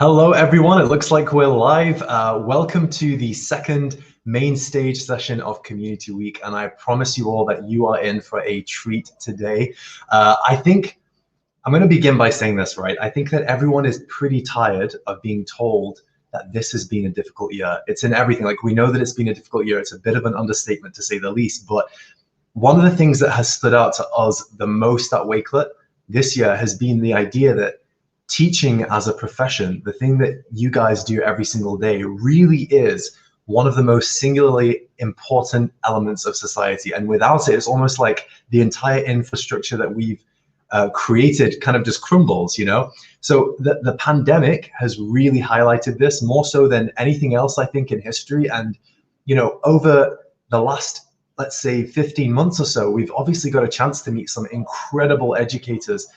Hello, everyone. It looks like we're live. Welcome to the second main stage session of Community Week, and I promise you all that you are in for a treat today. I think I'm going to begin by saying this, right? I think that everyone is pretty tired of being told that this has been a difficult year. It's in everything. Like, we know that it's been a difficult year. It's a bit of an understatement to say the least, but one of the things that has stood out to us the most at Wakelet this year has been the idea that teaching as a profession, the thing that you guys do every single day, really is one of the most singularly important elements of society. And without it, it's almost like the entire infrastructure that we've created kind of just crumbles, you know? So the pandemic has really highlighted this more so than anything else, I think, in history. And, you know, over the last, let's say, 15 months or so, we've obviously got a chance to meet some incredible educators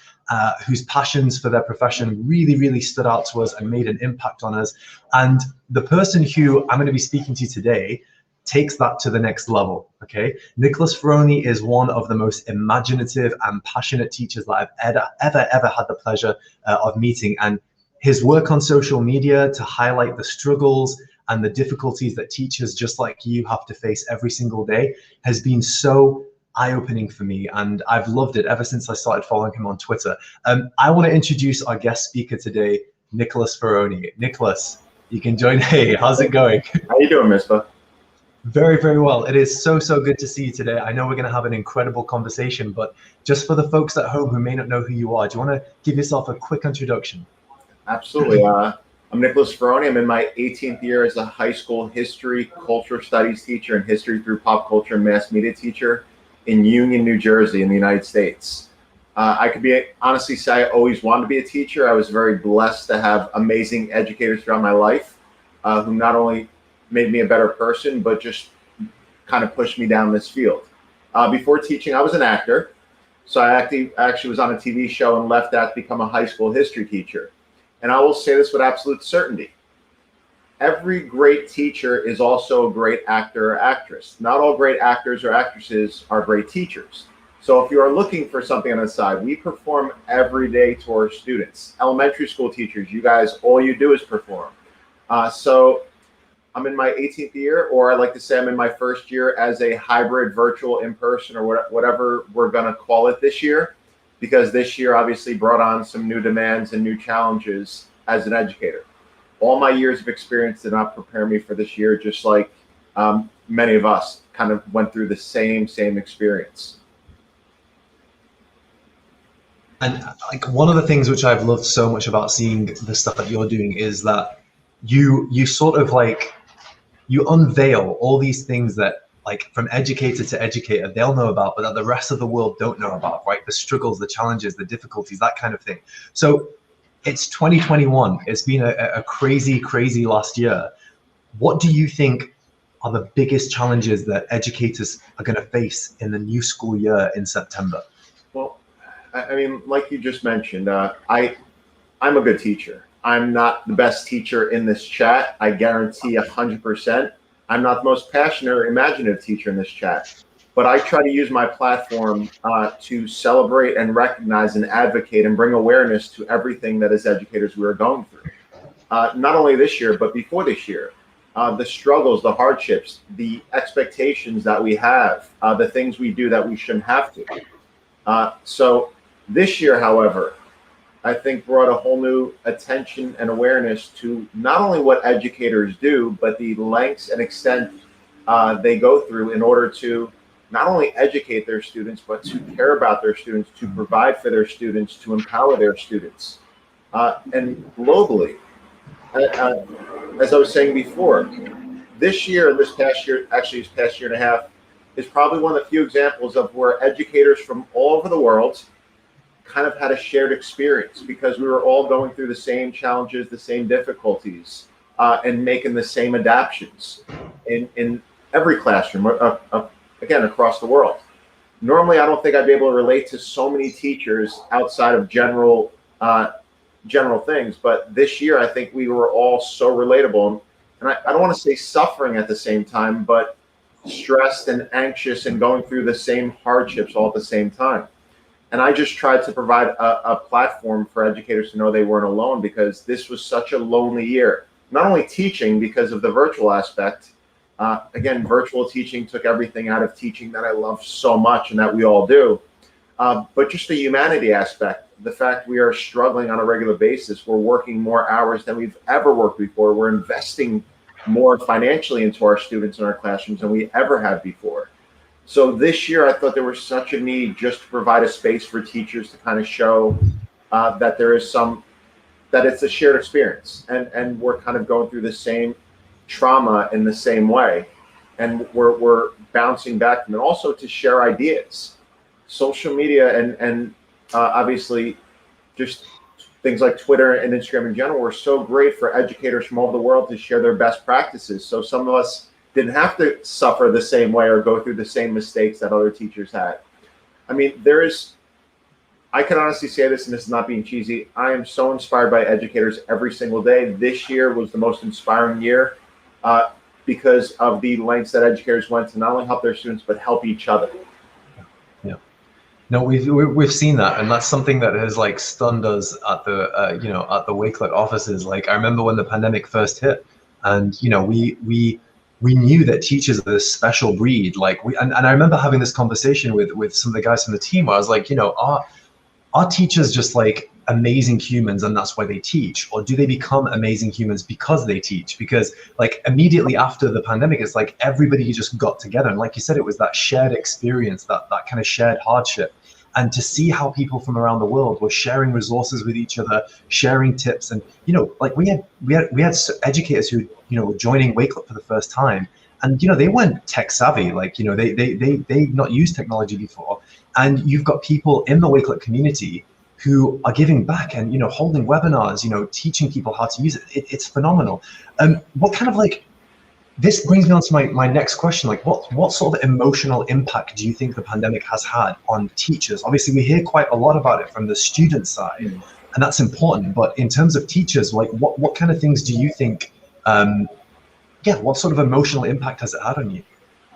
whose passions for their profession really stood out to us and made an impact on us. And the person who I'm going to be speaking to today takes that to the next level, okay? Nicholas Ferroni is one of the most imaginative and passionate teachers that I've ever had the pleasure of meeting. And his work on social media to highlight the struggles and the difficulties that teachers just like you have to face every single day has been so eye-opening for me, and I've loved it ever since I started following him on Twitter. I want to introduce our guest speaker today, Nicholas Ferroni. Nicholas, you can join. Hey, how's it going? How you doing, Mispa? Very well. It is so good to see you today. I know we're going to have an incredible conversation, but just for the folks at home who may not know who you are, do you want to give yourself a quick introduction? Absolutely. I'm Nicholas Ferroni. I'm in my 18th year as a high school history, cultural studies teacher, and history through pop culture and mass media teacher in Union, New Jersey, in the United States. I could honestly say I always wanted to be a teacher. I was very blessed to have amazing educators throughout my life who not only made me a better person, but just kind of pushed me down this field. Before teaching, I was an actor. So I actually was on a TV show and left that to become a high school history teacher. And I will say this with absolute certainty. Every great teacher is also a great actor or actress. Not all great actors or actresses are great teachers. So if you are looking for something on the side, we perform every day to our students. Elementary school teachers, you guys, all you do is perform. So I'm in my 18th year, or I like to say I'm in my first year as a hybrid virtual in-person, or whatever we're going to call it this year, because this year obviously brought on some new demands and new challenges as an educator. All my years of experience did not prepare me for this year, just like many of us kind of went through the same experience. And like, one of the things which I've loved so much about seeing the stuff that you're doing is that you sort of like, you unveil all these things that, like, from educator to educator, they'll know about, but that the rest of the world don't know about, right? The struggles, the challenges, the difficulties, that kind of thing. So it's 2021. It's been a crazy last year. What do you think are the biggest challenges that educators are going to face in the new school year in September? Well, I mean, like you just mentioned, I'm a good teacher. I'm not the best teacher in this chat. I guarantee 100%. I'm not the most passionate or imaginative teacher in this chat. But I try to use my platform to celebrate and recognize and advocate and bring awareness to everything that as educators we are going through. Not only this year, but before this year. The struggles, the hardships, the expectations that we have, the things we do that we shouldn't have to. So this year, however, I think brought a whole new attention and awareness to not only what educators do, but the lengths and extent they go through in order to not only educate their students, but to care about their students, to provide for their students, to empower their students. And globally, as I was saying before, this year and this past year, actually this past year and a half, is probably one of the few examples of where educators from all over the world kind of had a shared experience, because we were all going through the same challenges, the same difficulties, and making the same adaptations in every classroom, again, across the world. Normally, I don't think I'd be able to relate to so many teachers outside of general things, but this year I think we were all so relatable, and I don't want to say suffering at the same time, but stressed and anxious and going through the same hardships all at the same time. And I just tried to provide a platform for educators to know they weren't alone, because this was such a lonely year. Not only teaching because of the virtual aspect. Again, virtual teaching took everything out of teaching that I love so much and that we all do. But just the humanity aspect, the fact we are struggling on a regular basis. We're working more hours than we've ever worked before. We're investing more financially into our students in our classrooms than we ever have before. So this year, I thought there was such a need just to provide a space for teachers to kind of show that there is that it's a shared experience, and we're kind of going through the same trauma in the same way, and we're bouncing back from it. Also to share ideas. Social media and obviously just things like Twitter and Instagram in general were so great for educators from all over the world to share their best practices. So some of us didn't have to suffer the same way or go through the same mistakes that other teachers had. I mean, I can honestly say this, and this is not being cheesy, I am so inspired by educators every single day. This year was the most inspiring year because of the lengths that educators went to not only help their students, but help each other. Yeah. No, we've seen that, and that's something that has like stunned us at the at the Wakelet offices. Like, I remember when the pandemic first hit, and we knew that teachers are this special breed. Like, and I remember having this conversation with some of the guys from the team where I was like, are teachers just like amazing humans and that's why they teach, or do they become amazing humans because they teach? Because like immediately after the pandemic, it's like everybody just got together, and like you said, it was that shared experience, that kind of shared hardship, and to see how people from around the world were sharing resources with each other, sharing tips. And like we had educators who were joining Wakelet for the first time, and they weren't tech savvy, like they not used technology before, and you've got people in the Wakelet community who are giving back and holding webinars, teaching people how to use it. It's phenomenal. What kind of like, this brings me on to my next question. Like, what sort of emotional impact do you think the pandemic has had on teachers? Obviously, we hear quite a lot about it from the student side, and that's important. But in terms of teachers, like, what kind of things do you think? What sort of emotional impact has it had on you?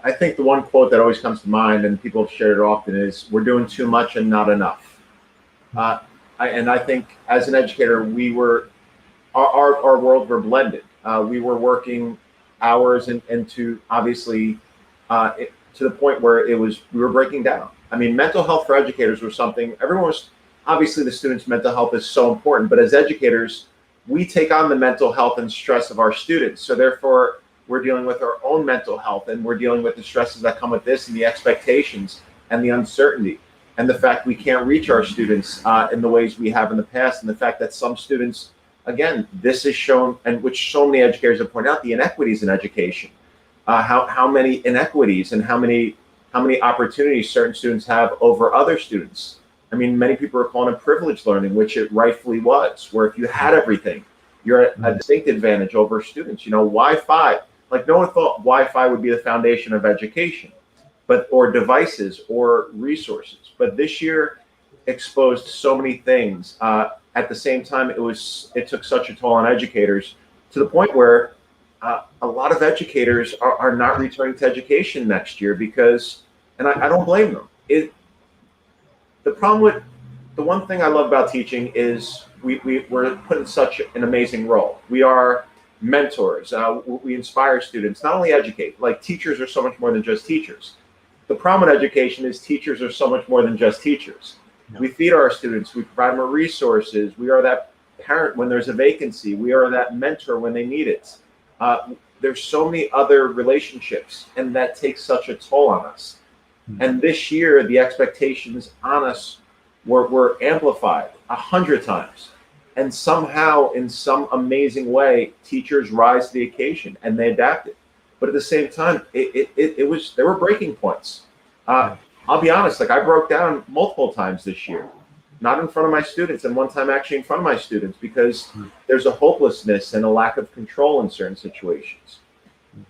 I think the one quote that always comes to mind, and people have shared it often, is "We're doing too much and not enough." I think as an educator, our world were blended. We were working hours into obviously to the point where we were breaking down. I mean, mental health for educators was something obviously the students' mental health is so important, but as educators, we take on the mental health and stress of our students. So therefore, we're dealing with our own mental health, and we're dealing with the stresses that come with this, and the expectations and the uncertainty, and the fact we can't reach our students in the ways we have in the past, and the fact that some students, again, this is shown, and which so many educators have pointed out, the inequities in education, how many inequities and how many opportunities certain students have over other students. I mean, many people are calling it privileged learning, which it rightfully was, where if you had everything, you're at a distinct advantage over students. Wi-Fi, like no one thought Wi-Fi would be the foundation of education, or devices or resources. But this year exposed so many things. At the same time, it took such a toll on educators to the point where a lot of educators are not returning to education next year because, and I don't blame them. The one thing I love about teaching is we're put in such an amazing role. We are mentors. We inspire students, not only educate. Like, teachers are so much more than just teachers. The problem with education is teachers are so much more than just teachers. Yeah. We feed our students. We provide them resources. We are that parent when there's a vacancy. We are that mentor when they need it. There's so many other relationships, and that takes such a toll on us. Mm-hmm. And this year, the expectations on us were amplified 100 times. And somehow, in some amazing way, teachers rise to the occasion and they adapted. But at the same time, there were breaking points. I'll be honest, like, I broke down multiple times this year, not in front of my students, and one time actually in front of my students, because there's a hopelessness and a lack of control in certain situations.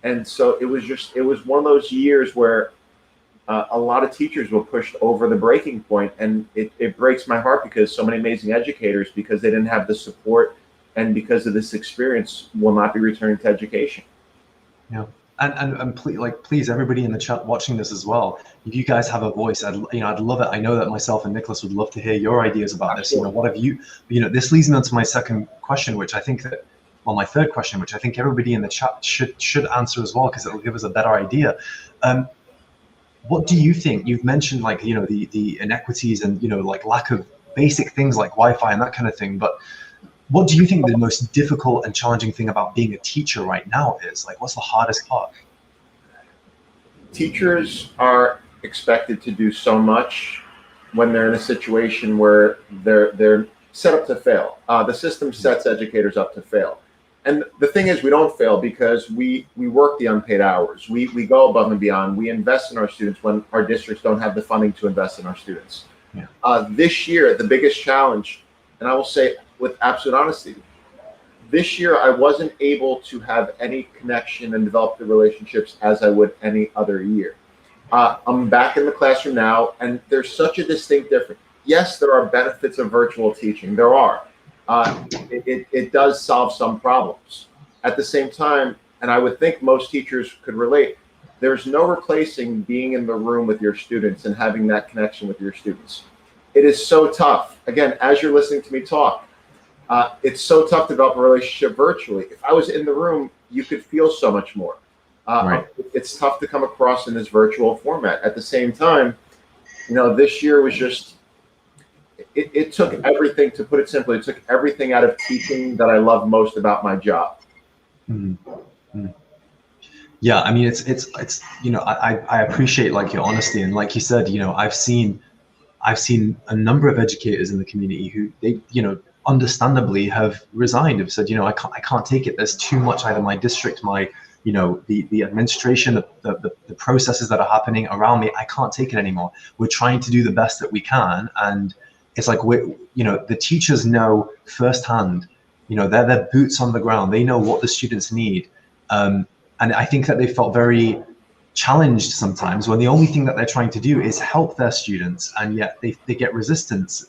And so it was one of those years where a lot of teachers were pushed over the breaking point, and it breaks my heart because so many amazing educators, because they didn't have the support and because of this experience, will not be returning to education. Yeah. And please, everybody in the chat watching this as well, if you guys have a voice, I'd love it. I know that myself and Nicholas would love to hear your ideas about this. What have you, this leads me on to my second question, which I think that, well, my third question, which I think everybody in the chat should answer as well, because it'll give us a better idea. What do you think? You've mentioned the inequities and lack of basic things like Wi-Fi and that kind of thing, but what do you think the most difficult and challenging thing about being a teacher right now is? What's the hardest part? Teachers are expected to do so much when they're in a situation where they're set up to fail. The system sets educators up to fail. And the thing is, we don't fail because we work the unpaid hours. We go above and beyond. We invest in our students when our districts don't have the funding to invest in our students. Yeah. This year, the biggest challenge, and I will say with absolute honesty, this year I wasn't able to have any connection and develop the relationships as I would any other year. I'm back in the classroom now, and there's such a distinct difference. Yes, there are benefits of virtual teaching. There are. It does solve some problems. At the same time, and I would think most teachers could relate, there's no replacing being in the room with your students and having that connection with your students. It is so tough. Again, as you're listening to me talk, it's so tough to develop a relationship virtually. If I was in the room, you could feel so much more. Right. It's tough to come across in this virtual format. At the same time, this year was just, it took everything, to put it simply, it took everything out of teaching that I love most about my job. Mm-hmm. Yeah, I mean, it's I appreciate your honesty, and like you said, I've seen a number of educators in the community who they understandably have resigned, have said, I can't take it. There's too much, either my district, my the administration, the processes that are happening around me, I can't take it anymore. We're trying to do the best that we can, and it's the teachers know firsthand, they're their boots on the ground. They know what the students need. And I think that they felt very challenged sometimes when the only thing that they're trying to do is help their students, and yet they get resistance.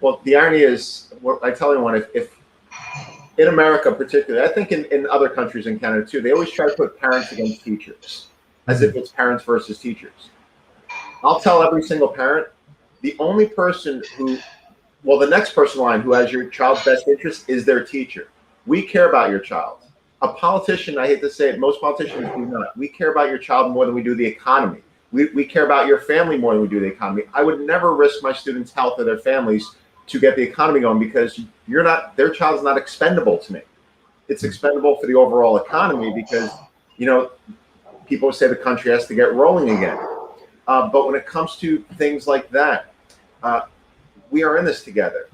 Well, the irony is, what I tell everyone, if in America particularly, I think in other countries in Canada too, they always try to put parents against teachers, as if it's parents versus teachers. I'll tell every single parent, the only person the next person in line who has your child's best interest is their teacher. We care about your child. A politician, I hate to say it, most politicians do not. We care about your child more than we do the economy. We care about your family more than we do the economy. I would never risk my students' health or their families to get the economy going, because their child's not expendable to me. It's expendable for the overall economy, because, people say the country has to get rolling again. But when it comes to things like that, we are in this together.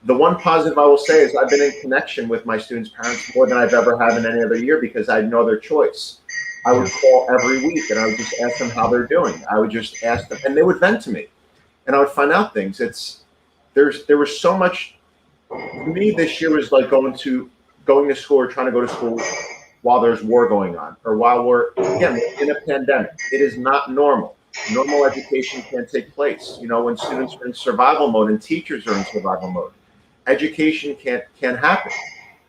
The one positive I will say is I've been in connection with my students' parents more than I've ever had in any other year, because I know their choice. I would call every week and I would just ask them how they're doing. I would just ask them, and they would vent to me, and I would find out things. There was so much. For me, this year was like going to school or trying to go to school while there's war going on, or while we're, again, in a pandemic. It is not normal. Normal education can't take place. When students are in survival mode and teachers are in survival mode, education can't happen.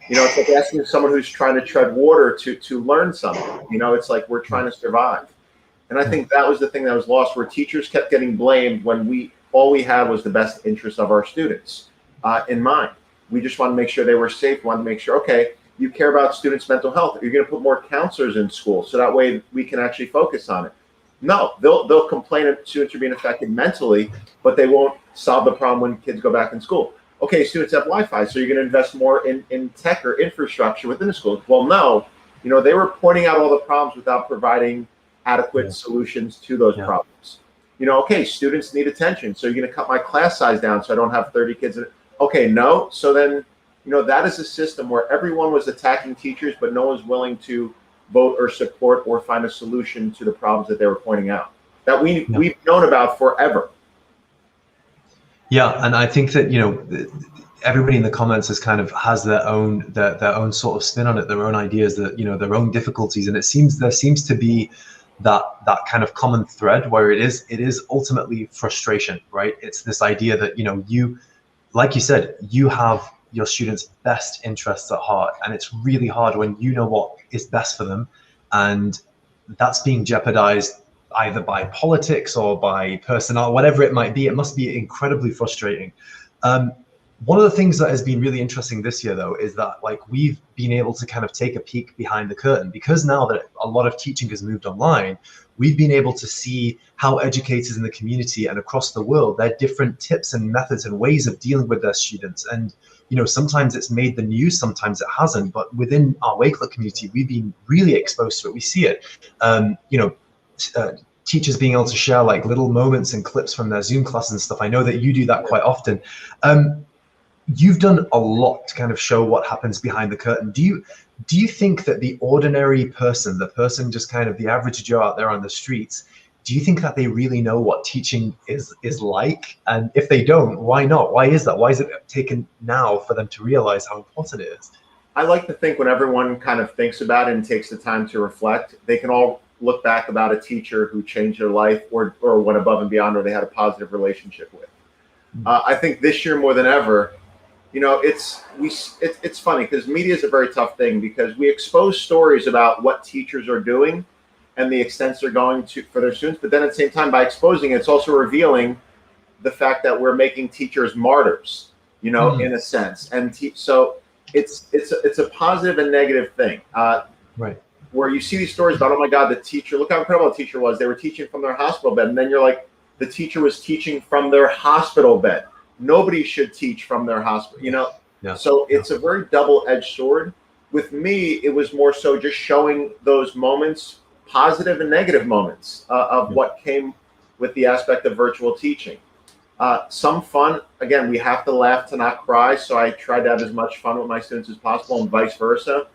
It's like asking someone who's trying to tread water to learn something. It's like we're trying to survive. And I think that was the thing that was lost, where teachers kept getting blamed when all we had was the best interest of our students in mind. We just wanted to make sure they were safe. We wanted to make sure, okay, you care about students' mental health. You're going to put more counselors in school, so that way we can actually focus on it. No, they'll complain that students are being affected mentally, but they won't solve the problem when kids go back in school. Okay, students have Wi-Fi, so you're going to invest more in tech or infrastructure within the school. Well, no, they were pointing out all the problems without providing adequate solutions to those problems. Okay, students need attention, so you're going to cut my class size down so I don't have 30 kids. Okay, no. So then, that is a system where everyone was attacking teachers, but no one's willing to vote or support or find a solution to the problems that they were pointing out that we've known about forever. Yeah, and I think that everybody in the comments has their own sort of spin on it, their own ideas, that their own difficulties, and there seems to be that kind of common thread where it is ultimately frustration, right? It's this idea that you, like you said, you have your students' best interests at heart. And it's really hard when you know what is best for them, and that's being jeopardized either by politics or by personnel, whatever it might be. It must be incredibly frustrating. One of the things that has been really interesting this year, though, is that like we've been able to kind of take a peek behind the curtain, because now that a lot of teaching has moved online, we've been able to see how educators in the community and across the world, their different tips and methods and ways of dealing with their students. And, you know, sometimes it's made the news, sometimes it hasn't, but within our Wakelet community, we've been really exposed to it. We see it, teachers being able to share like little moments and clips from their Zoom classes and stuff. I know that you do that quite often. You've done a lot to kind of show what happens behind the curtain. Do you think that the ordinary person, the person just kind of the average Joe out there on the streets, do you think that they really know what teaching is like? And if they don't, why not? Why is that? Why is it taken now for them to realize how important it is? I like to think when everyone kind of thinks about it and takes the time to reflect, they can all look back about a teacher who changed their life or went above and beyond, or they had a positive relationship with. I think this year more than ever, you know, it's funny because media is a very tough thing, because we expose stories about what teachers are doing and the extents they're going to for their students. But then at the same time, by exposing it, it's also revealing the fact that we're making teachers martyrs, you know, in a sense. And so it's a positive and negative thing. Right. Where you see these stories about, oh my God, the teacher, look how incredible the teacher was. They were teaching from their hospital bed. And then you're like, the teacher was teaching from their hospital bed. Nobody should teach from their hospital, you know? Yeah. So it's a very double-edged sword. With me, it was more so just showing those moments, positive and negative moments of what came with the aspect of virtual teaching. Some fun. Again, we have to laugh to not cry. So I tried to have as much fun with my students as possible, and vice versa.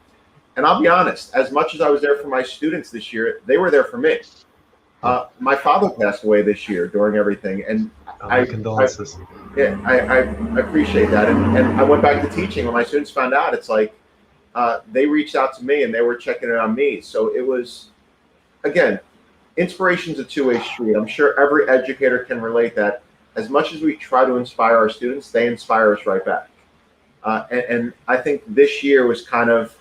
And I'll be honest, as much as I was there for my students this year, they were there for me. My father passed away this year during everything, and condolences. I appreciate that. And I went back to teaching. When my students found out, it's like they reached out to me and they were checking in on me. So it was, again, inspiration's a two-way street. I'm sure every educator can relate that. As much as we try to inspire our students, they inspire us right back. And I think this year was kind of,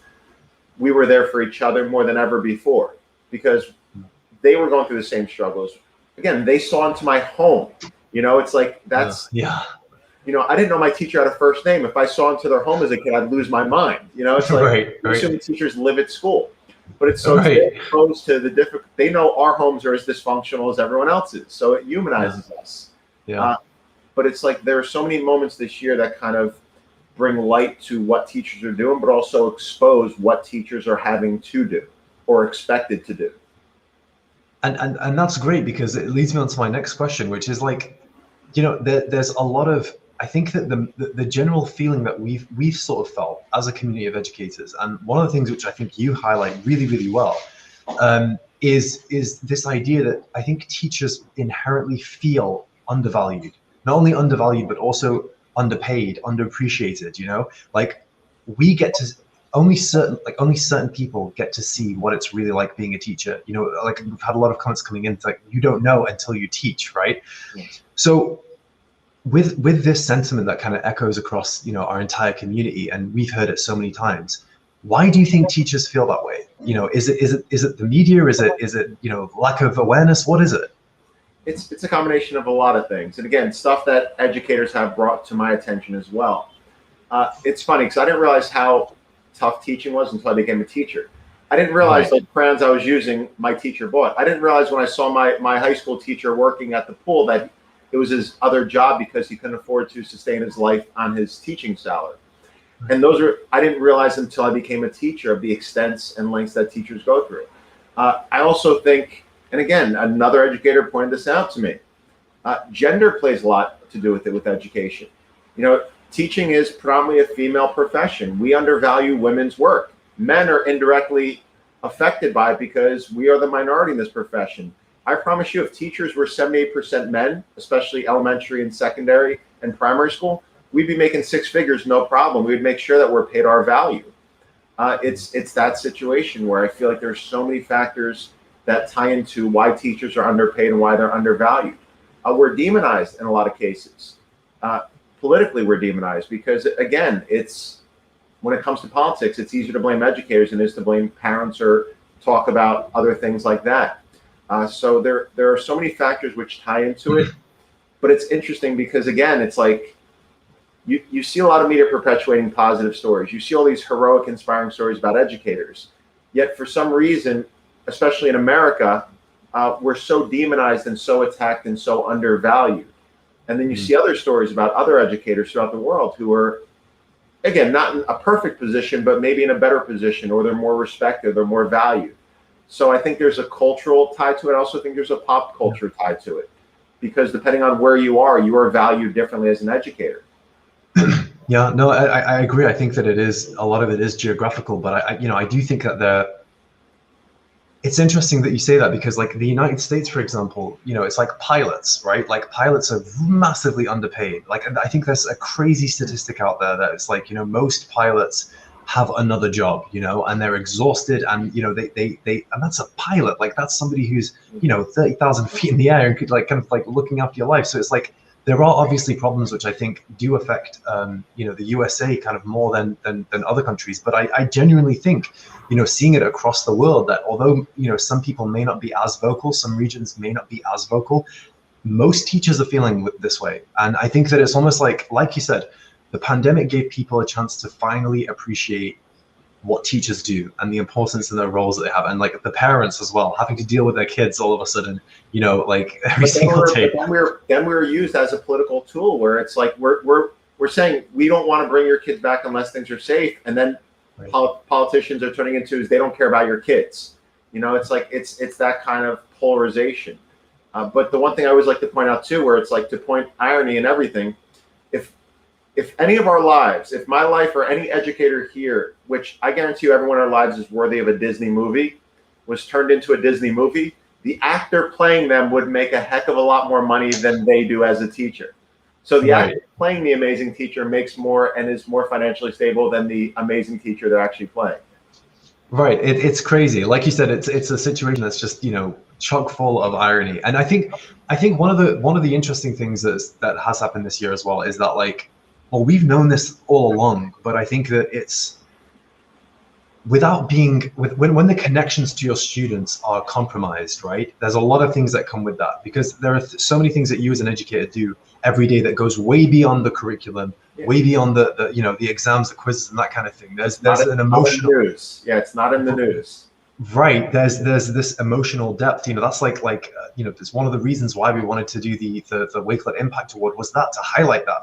we were there for each other more than ever before, because they were going through the same struggles. Again, they saw into my home. You know, it's like, that's, you know, I didn't know my teacher had a first name. If I saw into their home as a kid, I'd lose my mind. You know, it's like, assuming teachers live at school. But it's so exposed to the different, they know our homes are as dysfunctional as everyone else's. So it humanizes us. But it's like, there are so many moments this year that kind of bring light to what teachers are doing, but also expose what teachers are having to do or expected to do. And that's great, because it leads me on to my next question, which is like, you know, there's a lot of, I think that the general feeling that we've sort of felt as a community of educators, and one of the things which I think you highlight really, really well, is this idea that I think teachers inherently feel undervalued. Not only undervalued, but also underpaid, underappreciated. You know, like we get to only certain people get to see what it's really like being a teacher. You know, like we've had a lot of comments coming in, it's like, you don't know until you teach, right? Yes. So with this sentiment that kind of echoes across, you know, our entire community, and we've heard it so many times, why do you think teachers feel that way? You know, is it the media? Is it you know, lack of awareness? What is it? It's a combination of a lot of things. And again, stuff that educators have brought to my attention as well. It's funny because I didn't realize how tough teaching was until I became a teacher. I didn't realize the crayons I was using, my teacher bought. I didn't realize when I saw my high school teacher working at the pool that it was his other job because he couldn't afford to sustain his life on his teaching salary. And I didn't realize until I became a teacher of the extents and lengths that teachers go through. I also think, and again, another educator pointed this out to me, gender plays a lot to do with it with education. You know, teaching is predominantly a female profession. We undervalue women's work. Men are indirectly affected by it because we are the minority in this profession. I promise you, if teachers were 78% men, especially elementary and secondary and primary school, we'd be making six figures, no problem. We'd make sure that we're paid our value. It's that situation where I feel like there's so many factors that tie into why teachers are underpaid and why they're undervalued. We're demonized in a lot of cases. politically we're demonized, because again, it's when it comes to politics, it's easier to blame educators than it is to blame parents or talk about other things like that. So there are so many factors which tie into it, but it's interesting because again, it's like you see a lot of media perpetuating positive stories. You see all these heroic, inspiring stories about educators, yet for some reason, especially in America, we're so demonized and so attacked and so undervalued. And then you see other stories about other educators throughout the world who are, again, not in a perfect position, but maybe in a better position, or they're more respected, they're more valued. So I think there's a cultural tie to it. I also think there's a pop culture tie to it, because depending on where you are valued differently as an educator. Yeah, no, I agree. I think that a lot of it is geographical, but I do think that it's interesting that you say that, because like the United States, for example, it's like pilots, right? Like pilots are massively underpaid. Like I think there's a crazy statistic out there that it's like, most pilots have another job, and they're exhausted, and they and that's a pilot. Like that's somebody who's 30,000 feet in the air and could like kind of like looking after your life. So it's like there are obviously problems which I think do affect the USA kind of more than other countries. But I genuinely think seeing it across the world, that although some people may not be as vocal, some regions may not be as vocal, most teachers are feeling this way. And I think that it's almost like you said, the pandemic gave people a chance to finally appreciate what teachers do and the importance in their roles that they have, and like the parents as well, having to deal with their kids all of a sudden, like every single day. Then we were used as a political tool, where it's like we're saying we don't want to bring your kids back unless things are safe, and then politicians are turning into they don't care about your kids. It's like it's that kind of polarization. But the one thing I always like to point out too, where it's like to point irony in everything, if any of our lives, if my life or any educator here, which I guarantee you everyone in our lives is worthy of a Disney movie, was turned into a Disney movie, the actor playing them would make a heck of a lot more money than they do as a teacher. So the actor playing the amazing teacher makes more and is more financially stable than the amazing teacher they're actually playing. Right. It's crazy. Like you said, it's a situation that's just, chock full of irony. And I think one of the interesting things that has happened this year as well is that we've known this all along, but I think that it's without being when the connections to your students are compromised, right? There's a lot of things that come with that, because there are so many things that you as an educator do every day that goes way beyond the curriculum, way beyond the exams, the quizzes, and that kind of thing. There's an emotional news. Yeah, it's not in the news. Right. There's this emotional depth. That's it's one of the reasons why we wanted to do the Wakelet Impact Award, was that to highlight that.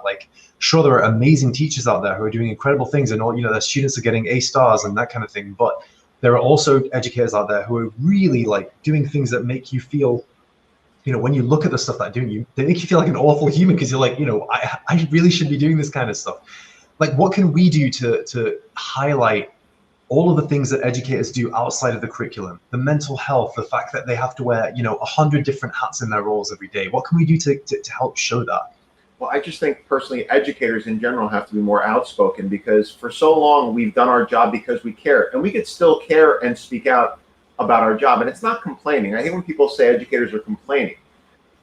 Sure, there are amazing teachers out there who are doing incredible things, and all their students are getting A stars and that kind of thing. But there are also educators out there who are really doing things that make you feel, when you look at the stuff that they're doing, they make you feel like an awful human, because you're like, I really should be doing this kind of stuff. What can we do to highlight all of the things that educators do outside of the curriculum, the mental health, the fact that they have to wear, 100 different hats in their roles every day? What can we do to help show that? Well, I just think personally, educators in general have to be more outspoken, because for so long we've done our job because we care, and we could still care and speak out about our job. And it's not complaining. I think when people say educators are complaining,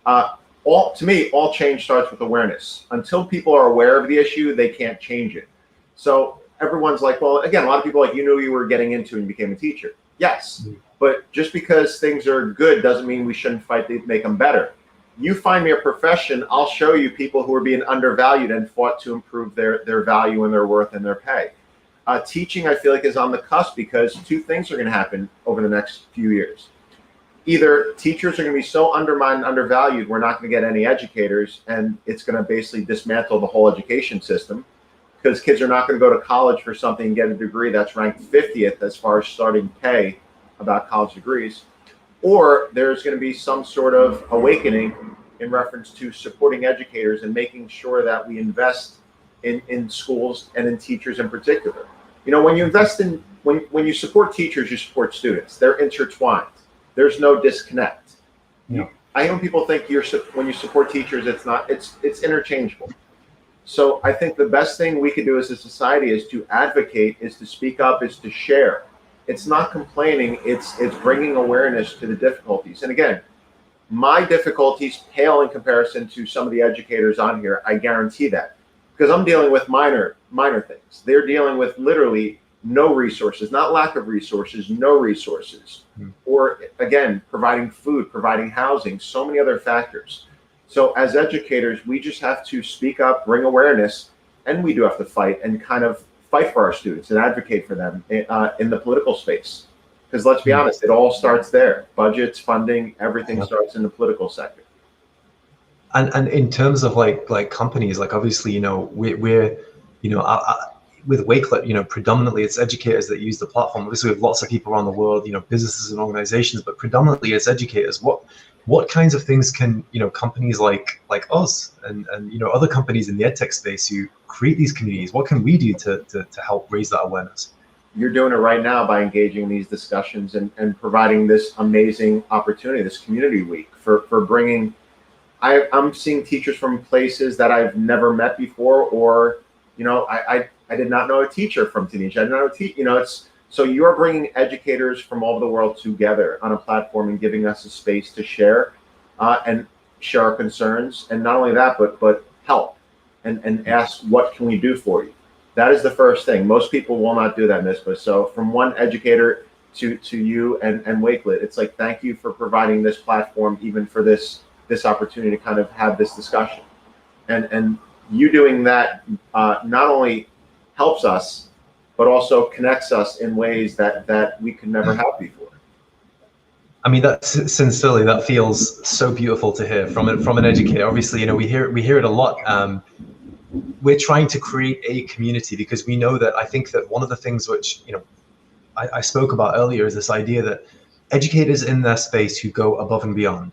to me, all change starts with awareness. Until people are aware of the issue, they can't change it. So everyone's like, well, again, a lot of people you knew you were getting into and you became a teacher. Yes, but just because things are good doesn't mean we shouldn't fight to make them better. You find me a profession, I'll show you people who are being undervalued and fought to improve their value and their worth and their pay. Teaching, I feel like, is on the cusp, because two things are going to happen over the next few years. Either teachers are going to be so undermined and undervalued, we're not going to get any educators, and it's going to basically dismantle the whole education system, because kids are not going to go to college for something and get a degree that's ranked 50th as far as starting pay about college degrees. Or there's going to be some sort of awakening in reference to supporting educators and making sure that we invest in schools and in teachers in particular. When you invest in, when you support teachers, you support students. They're intertwined. There's no disconnect. Yeah. I know people think when you support teachers, it's interchangeable. So I think the best thing we could do as a society is to advocate, is to speak up, is to share. It's not complaining, it's bringing awareness to the difficulties. And again, my difficulties pale in comparison to some of the educators on here, I guarantee that. because I'm dealing with minor things. They're dealing with literally no resources, not lack of resources, no resources. Or again, providing food, providing housing, so many other factors. So as educators, we just have to speak up, bring awareness, and we do have to fight and kind of fight for our students and advocate for them in the political space. Because let's be honest, it all starts there. Budgets, funding, everything starts in the political sector. And in terms of like companies, like obviously, you know, we're you know, with Wakelet, you know, predominantly it's educators that use the platform. Obviously, we have lots of people around the world, you know, businesses and organizations, but predominantly it's educators. What kinds of things can, you know, companies like us and you know, other companies in the edtech space who create these communities, what can we do to help raise that awareness? You're doing it right now by engaging in these discussions and providing this amazing opportunity, this community week for bringing. I'm seeing teachers from places that I've never met before, or, you know, I did not know a teacher from Tunisia. I didn't know you know, so you're bringing educators from all over the world together on a platform and giving us a space to share and share our concerns. And not only that, but help and ask, what can we do for you? That is the first thing. Most people will not do that, Misbah. So from one educator to you and Wakelet, it's like, thank you for providing this platform, even for this opportunity to kind of have this discussion. And you doing that not only helps us, but also connects us in ways that we could never have before. I mean, sincerely, that feels so beautiful to hear from an educator. Obviously, you know, we hear it a lot. We're trying to create a community because we know that, I think that one of the things which, you know, I spoke about earlier is this idea that educators in their space who go above and beyond,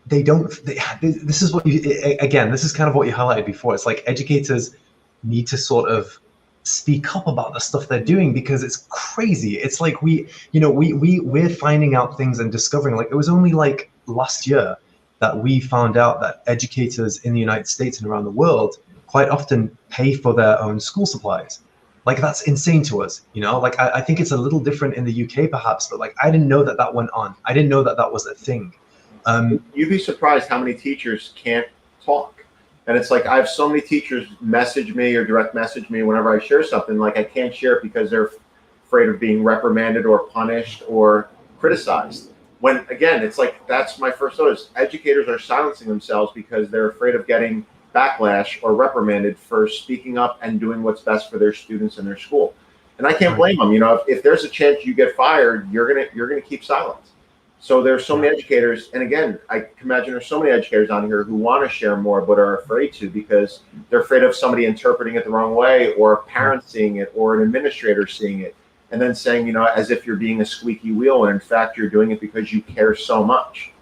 this is what this is kind of what you highlighted before. It's like educators need to sort of speak up about the stuff they're doing because it's crazy. It's like we're finding out things and discovering, like, it was only like last year that we found out that educators in the United States and around the world quite often pay for their own school supplies. Like, that's insane to us, you know? Like, I think it's a little different in the UK perhaps, but like, I didn't know that went on. I didn't know that was a thing. You'd be surprised how many teachers can't talk. And it's like, I have so many teachers message me or direct message me whenever I share something, like I can't share it because they're afraid of being reprimanded or punished or criticized. When, again, it's like, that's my first notice. Educators are silencing themselves because they're afraid of getting backlash or reprimanded for speaking up and doing what's best for their students and their school. And I can't blame them. You know, if there's a chance you get fired, you're gonna keep silent. So there's so many educators, and again, I can imagine there's so many educators on here who want to share more but are afraid to because they're afraid of somebody interpreting it the wrong way, or a parent seeing it, or an administrator seeing it, and then saying, you know, as if you're being a squeaky wheel, and in fact you're doing it because you care so much.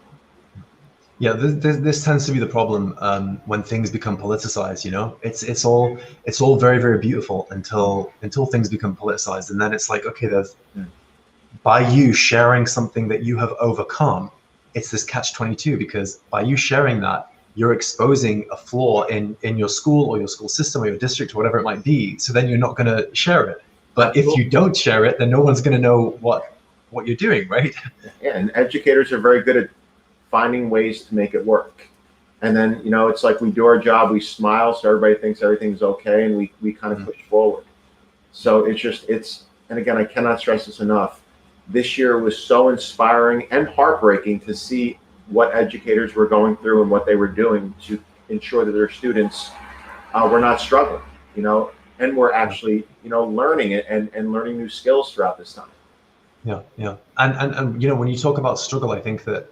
Yeah, this tends to be the problem when things become politicized. You know, it's all very, very beautiful until things become politicized, and then it's like, okay, by you sharing something that you have overcome, it's this catch-22, because by you sharing that, you're exposing a flaw in your school or your school system or your district or whatever it might be. So then you're not going to share it. But if you don't share it, then no one's going to know what you're doing, right? Yeah, and educators are very good at finding ways to make it work. And then, you know, it's like we do our job, we smile, so everybody thinks everything's okay, and we kind of push forward. So and again, I cannot stress this enough. This year was so inspiring and heartbreaking to see what educators were going through and what they were doing to ensure that their students were not struggling, you know, and we're actually, you know, learning it and learning new skills throughout this time. Yeah. And you know, when you talk about struggle, I think that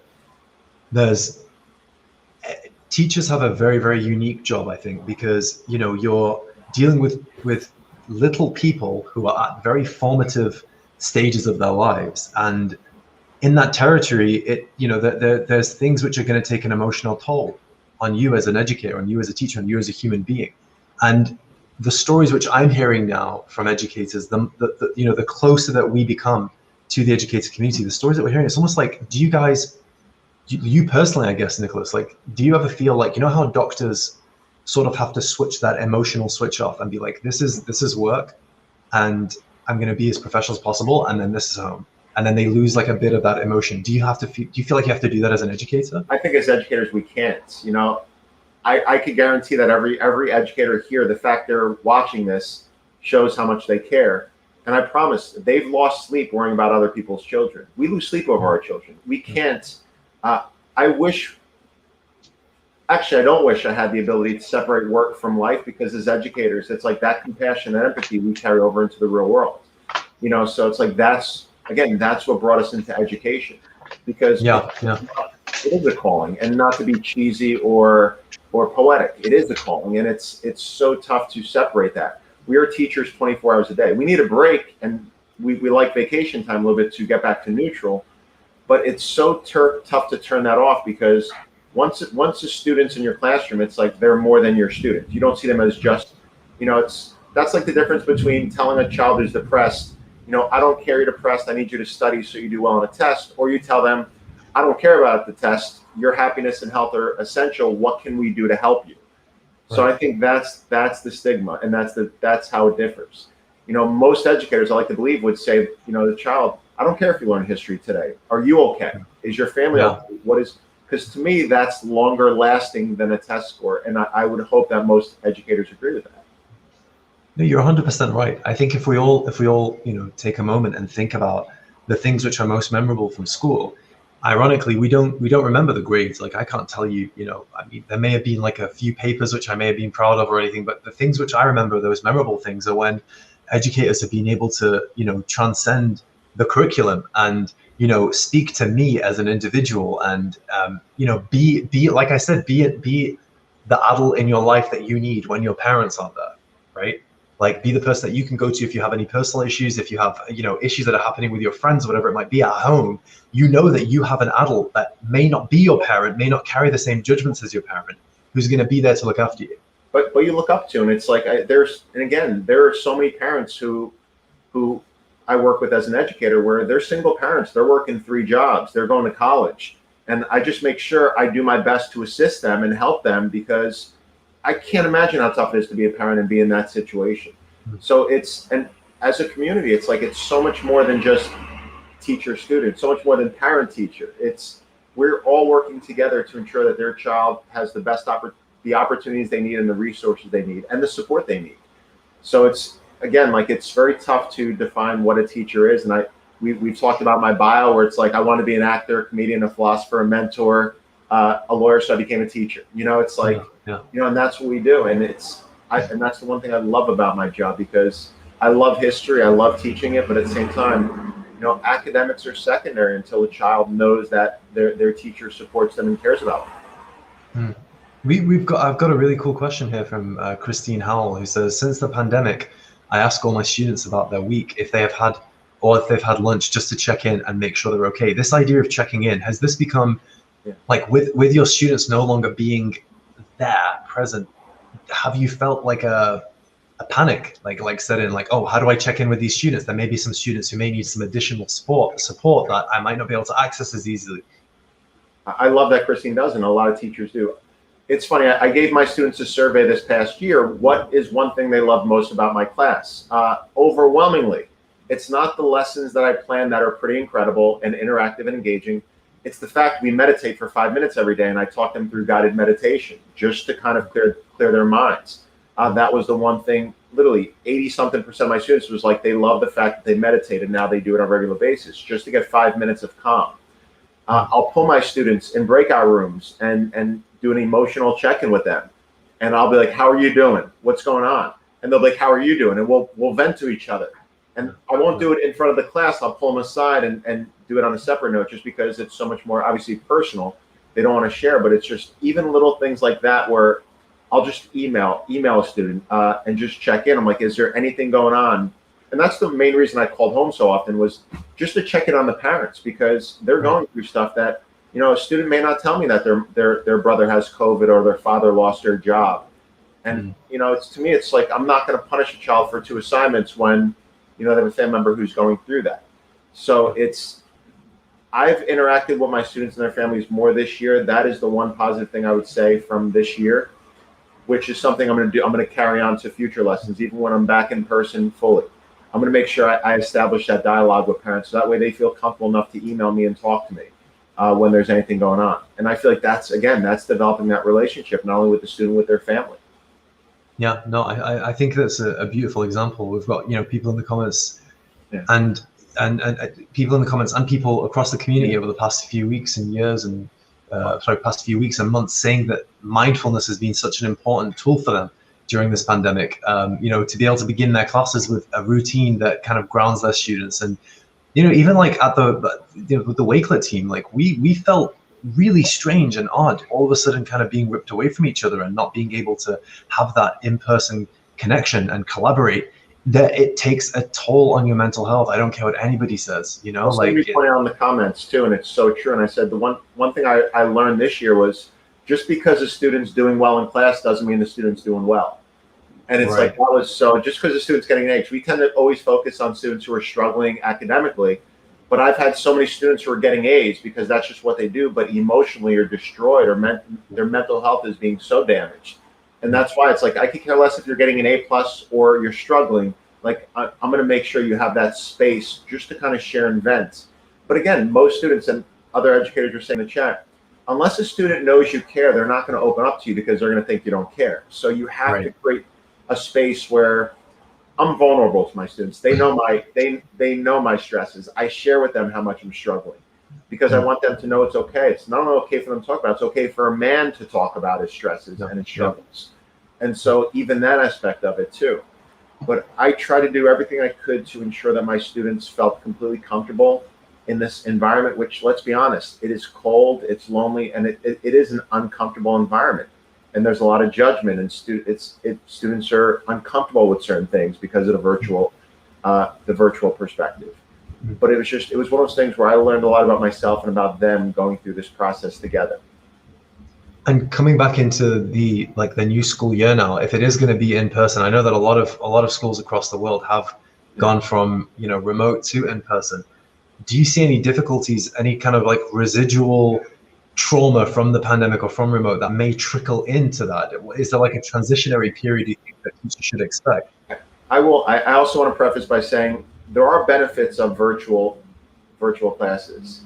teachers have a very, very unique job, I think, because, you know, you're dealing with little people who are at very formative stages of their lives, and in that territory, you know, there's things which are going to take an emotional toll on you as an educator, on you as a teacher, on you as a human being. And the stories which I'm hearing now from educators, you know, the closer that we become to the educator community, the stories that we're hearing, it's almost like, you personally, I guess, Nicholas, like, do you ever feel like, you know how doctors sort of have to switch that emotional switch off and be like, this is work, and I'm going to be as professional as possible, and then this is home, and then they lose like a bit of that emotion. Do you feel like you have to do that as an educator? I think as educators we can't. You know, I could guarantee that every educator here, the fact they're watching this shows how much they care. And I promise, they've lost sleep worrying about other people's children. We lose sleep over our children. We can't. I wish, actually, I don't wish I had the ability to separate work from life, because as educators, it's like that compassion and empathy we carry over into the real world. So it's like that's what brought us into education, because it is a calling, and not to be cheesy or poetic, it is a calling, and it's so tough to separate that. We are teachers 24 hours a day. We need a break, and we like vacation time a little bit to get back to neutral, but it's so tough to turn that off, because once the student's in your classroom, it's like they're more than your student. You don't see them as just, that's like the difference between telling a child who's depressed, I don't care you're depressed, I need you to study so you do well on a test, or you tell them, I don't care about the test, your happiness and health are essential, what can we do to help you? Right. So I think that's the stigma, and that's how it differs. Most educators, I like to believe, would say, the child, I don't care if you learn history today. Are you okay? Is your family okay? Because to me, that's longer lasting than a test score. And I would hope that most educators agree with that. No, you're 100% right. I think if we all, take a moment and think about the things which are most memorable from school, ironically, we don't remember the grades. Like, I can't tell you, there may have been like a few papers which I may have been proud of or anything, but the things which I remember, those memorable things, are when educators have been able to, transcend the curriculum and, speak to me as an individual and, be, like I said, be the adult in your life that you need when your parents aren't there, right? Like, be the person that you can go to if you have any personal issues, if you have, issues that are happening with your friends, whatever it might be at home. That you have an adult that may not be your parent, may not carry the same judgments as your parent, who's going to be there to look after you. But you look up to, and it's like there are so many parents who I work with as an educator where they're single parents, they're working 3 jobs, they're going to college, and I just make sure I do my best to assist them and help them, because I can't imagine how tough it is to be a parent and be in that situation. So and as a community, it's like it's so much more than just teacher-student, so much more than parent-teacher. We're all working together to ensure that their child has the best the opportunities they need and the resources they need and the support they need. So it's very tough to define what a teacher is. And we've talked about my bio, where it's like I want to be an actor, comedian, a philosopher, a mentor, a lawyer, so I became a teacher. It's like, and that's what we do. And and that's the one thing I love about my job, because I love history, I love teaching it, but at the same time, academics are secondary until a child knows that their teacher supports them and cares about them. I've got a really cool question here from Christine Howell, who says, since the pandemic, I ask all my students about their week, if they've had lunch, just to check in and make sure they're okay. This idea of checking in, has this become like with your students no longer being there present, have you felt like a panic, like set in, like, oh, how do I check in with these students? There may be some students who may need some additional support that I might not be able to access as easily. I love that Christine does, and a lot of teachers do. It's funny, I gave my students a survey this past year. What is one thing they love most about my class? Overwhelmingly, it's not the lessons that I plan that are pretty incredible and interactive and engaging. It's the fact we meditate for 5 minutes every day, and I talk them through guided meditation just to kind of clear their minds. That was the one thing. Literally 80-something% of my students was like, they love the fact that they meditate, and now they do it on a regular basis just to get 5 minutes of calm. I'll pull my students in breakout rooms and do an emotional check-in with them, and I'll be like, how are you doing? What's going on? And they'll be like, how are you doing? And we'll vent to each other. And I won't do it in front of the class. I'll pull them aside and do it on a separate note, just because it's so much more obviously personal. They don't want to share, but it's just even little things like that where I'll just email a student and just check in. I'm like, is there anything going on? And that's the main reason I called home so often, was just to check in on the parents, because they're going through stuff that, a student may not tell me that their brother has COVID or their father lost their job. And, to me, it's like, I'm not going to punish a child for 2 assignments when, they have a family member who's going through that. So I've interacted with my students and their families more this year. That is the one positive thing I would say from this year, which is something I'm going to do. I'm going to carry on to future lessons, even when I'm back in person fully. I'm going to make sure I establish that dialogue with parents, so that way they feel comfortable enough to email me and talk to me. when there's anything going on. And I feel like that's developing that relationship, not only with the student, with their family. Yeah, no, I think that's a beautiful example. We've got, people in the comments, Yeah. and people in the comments and people across the community over the past few weeks and years and past few weeks and months saying that mindfulness has been such an important tool for them during this pandemic. To be able to begin their classes with a routine that kind of grounds their students, and even like at with the Wakelet team, like we felt really strange and odd all of a sudden kind of being ripped away from each other and not being able to have that in-person connection and collaborate. That it takes a toll on your mental health. I don't care what anybody says, Somebody pointed out in the comments too, and it's so true. And I said the one thing I learned this year was just because a student's doing well in class doesn't mean the student's doing well. And it's right. like, that was so, just because the student's getting an H, we tend to always focus on students who are struggling academically. But I've had so many students who are getting A's because that's just what they do, but emotionally are destroyed, or their mental health is being so damaged. And that's why it's like, I could care less if you're getting an A+ or you're struggling. Like, I'm going to make sure you have that space just to kind of share and vent. But again, most students, and other educators are saying in the chat, unless a student knows you care, they're not going to open up to you because they're going to think you don't care. So you have to create a space where I'm vulnerable to my students. They know they know my stresses. I share with them how much I'm struggling because I want them to know it's okay. It's not only okay for them to talk about it, it's okay for a man to talk about his stresses and his struggles. And so even that aspect of it too. But I try to do everything I could to ensure that my students felt completely comfortable in this environment, which, let's be honest, it is cold, it's lonely, and it is an uncomfortable environment. And there's a lot of judgment, and students are uncomfortable with certain things because of the virtual perspective. But it was one of those things where I learned a lot about myself and about them going through this process together. And coming back into the new school year now, if it is going to be in person, I know that a lot of schools across the world have gone from remote to in person. Do you see any difficulties, any kind of like residual trauma from the pandemic or from remote that may trickle into that? Is there like a transitionary period you think that teachers should expect? I also want to preface by saying there are benefits of virtual classes.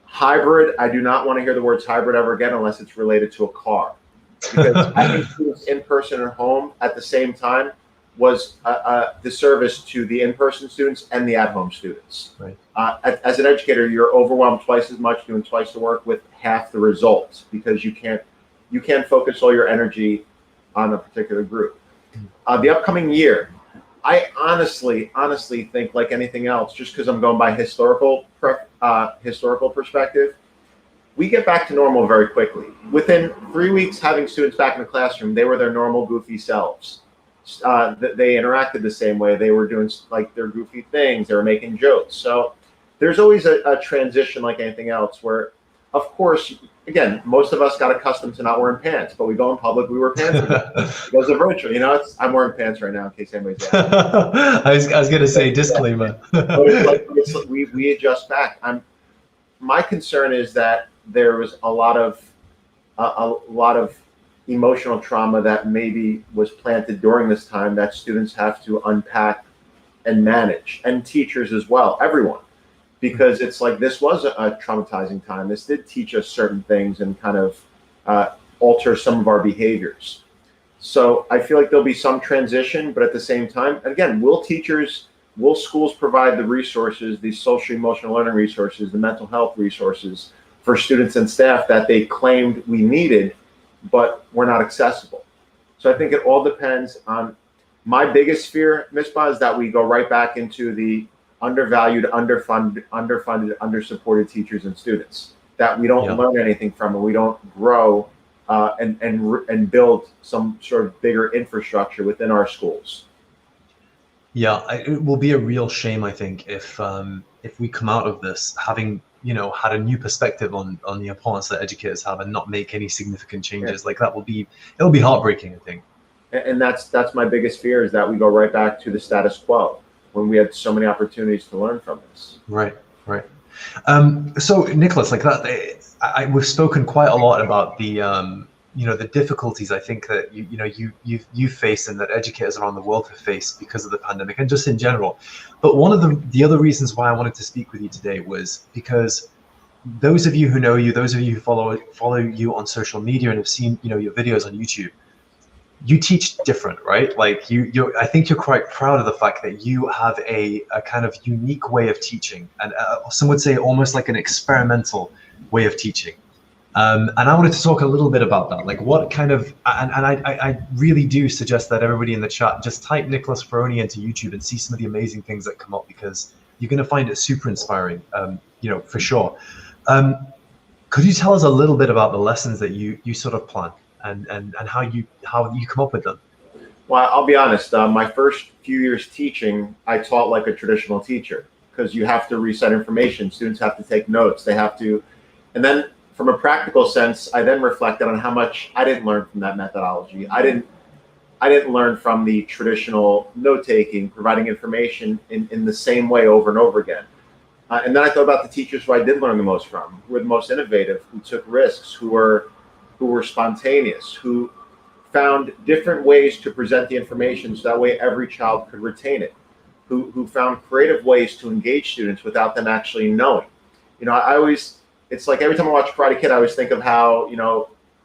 Hybrid, I do not want to hear the words hybrid ever again unless it's related to a car. Because having students in person or home at the same time was a disservice to the in-person students and the at-home students. Right. As an educator, you're overwhelmed twice as much, doing twice the work with half the results because you can't focus all your energy on a particular group. The upcoming year, I honestly think, like anything else, just because I'm going by historical perspective, we get back to normal very quickly. Within 3 weeks having students back in the classroom, they were their normal goofy selves. They interacted the same way. They were doing like their goofy things. They were making jokes. So there's always a transition like anything else where, of course, again, most of us got accustomed to not wearing pants, but we go in public, we wear pants again. It goes to virtual. I'm wearing pants right now in case anybody's asking. I was going to say disclaimer. But it's like we adjust back. My concern is that there was a lot of emotional trauma that maybe was planted during this time that students have to unpack and manage, and teachers as well, everyone. Because it's like, this was a traumatizing time. This did teach us certain things and kind of alter some of our behaviors. So I feel like there'll be some transition, but at the same time, again, will schools provide the resources, these social emotional learning resources, the mental health resources for students and staff that they claimed we needed, but were not accessible? So I think it all depends on, my biggest fear, Ms. Ba, is that we go right back into the undervalued, underfunded, undersupported teachers and students, that we don't learn anything from, and we don't grow and build some sort of bigger infrastructure within our schools. Yeah, it will be a real shame, I think, if we come out of this having had a new perspective on the importance that educators have and not make any significant changes. Like it'll be heartbreaking, I think. And that's my biggest fear, is that we go right back to the status quo when we had so many opportunities to learn from this. Right. So Nicholas, like that, we've spoken quite a lot about the the difficulties I think that you've faced and that educators around the world have faced because of the pandemic and just in general. But one of the other reasons why I wanted to speak with you today was because those of you who know you, those of you who follow you on social media and have seen, your videos on YouTube, you teach different, right? Like I think you're quite proud of the fact that you have a kind of unique way of teaching, and some would say almost like an experimental way of teaching. And I wanted to talk a little bit about that, like what kind of, and I really do suggest that everybody in the chat just type Nicholas Ferroni into YouTube and see some of the amazing things that come up, because you're going to find it super inspiring, for sure. Could you tell us a little bit about the lessons that you sort of plan and how you come up with them? Well, I'll be honest. My first few years teaching, I taught like a traditional teacher, because you have to reset information. Students have to take notes. They have to, and then from a practical sense, I then reflected on how much I didn't learn from that methodology. I didn't learn from the traditional note-taking, providing information in the same way over and over again. And then I thought about the teachers who I did learn the most from, who were the most innovative, who took risks, who were spontaneous, who found different ways to present the information so that way every child could retain it, who found creative ways to engage students without them actually knowing. It's like every time I watch Karate Kid, I always think of how,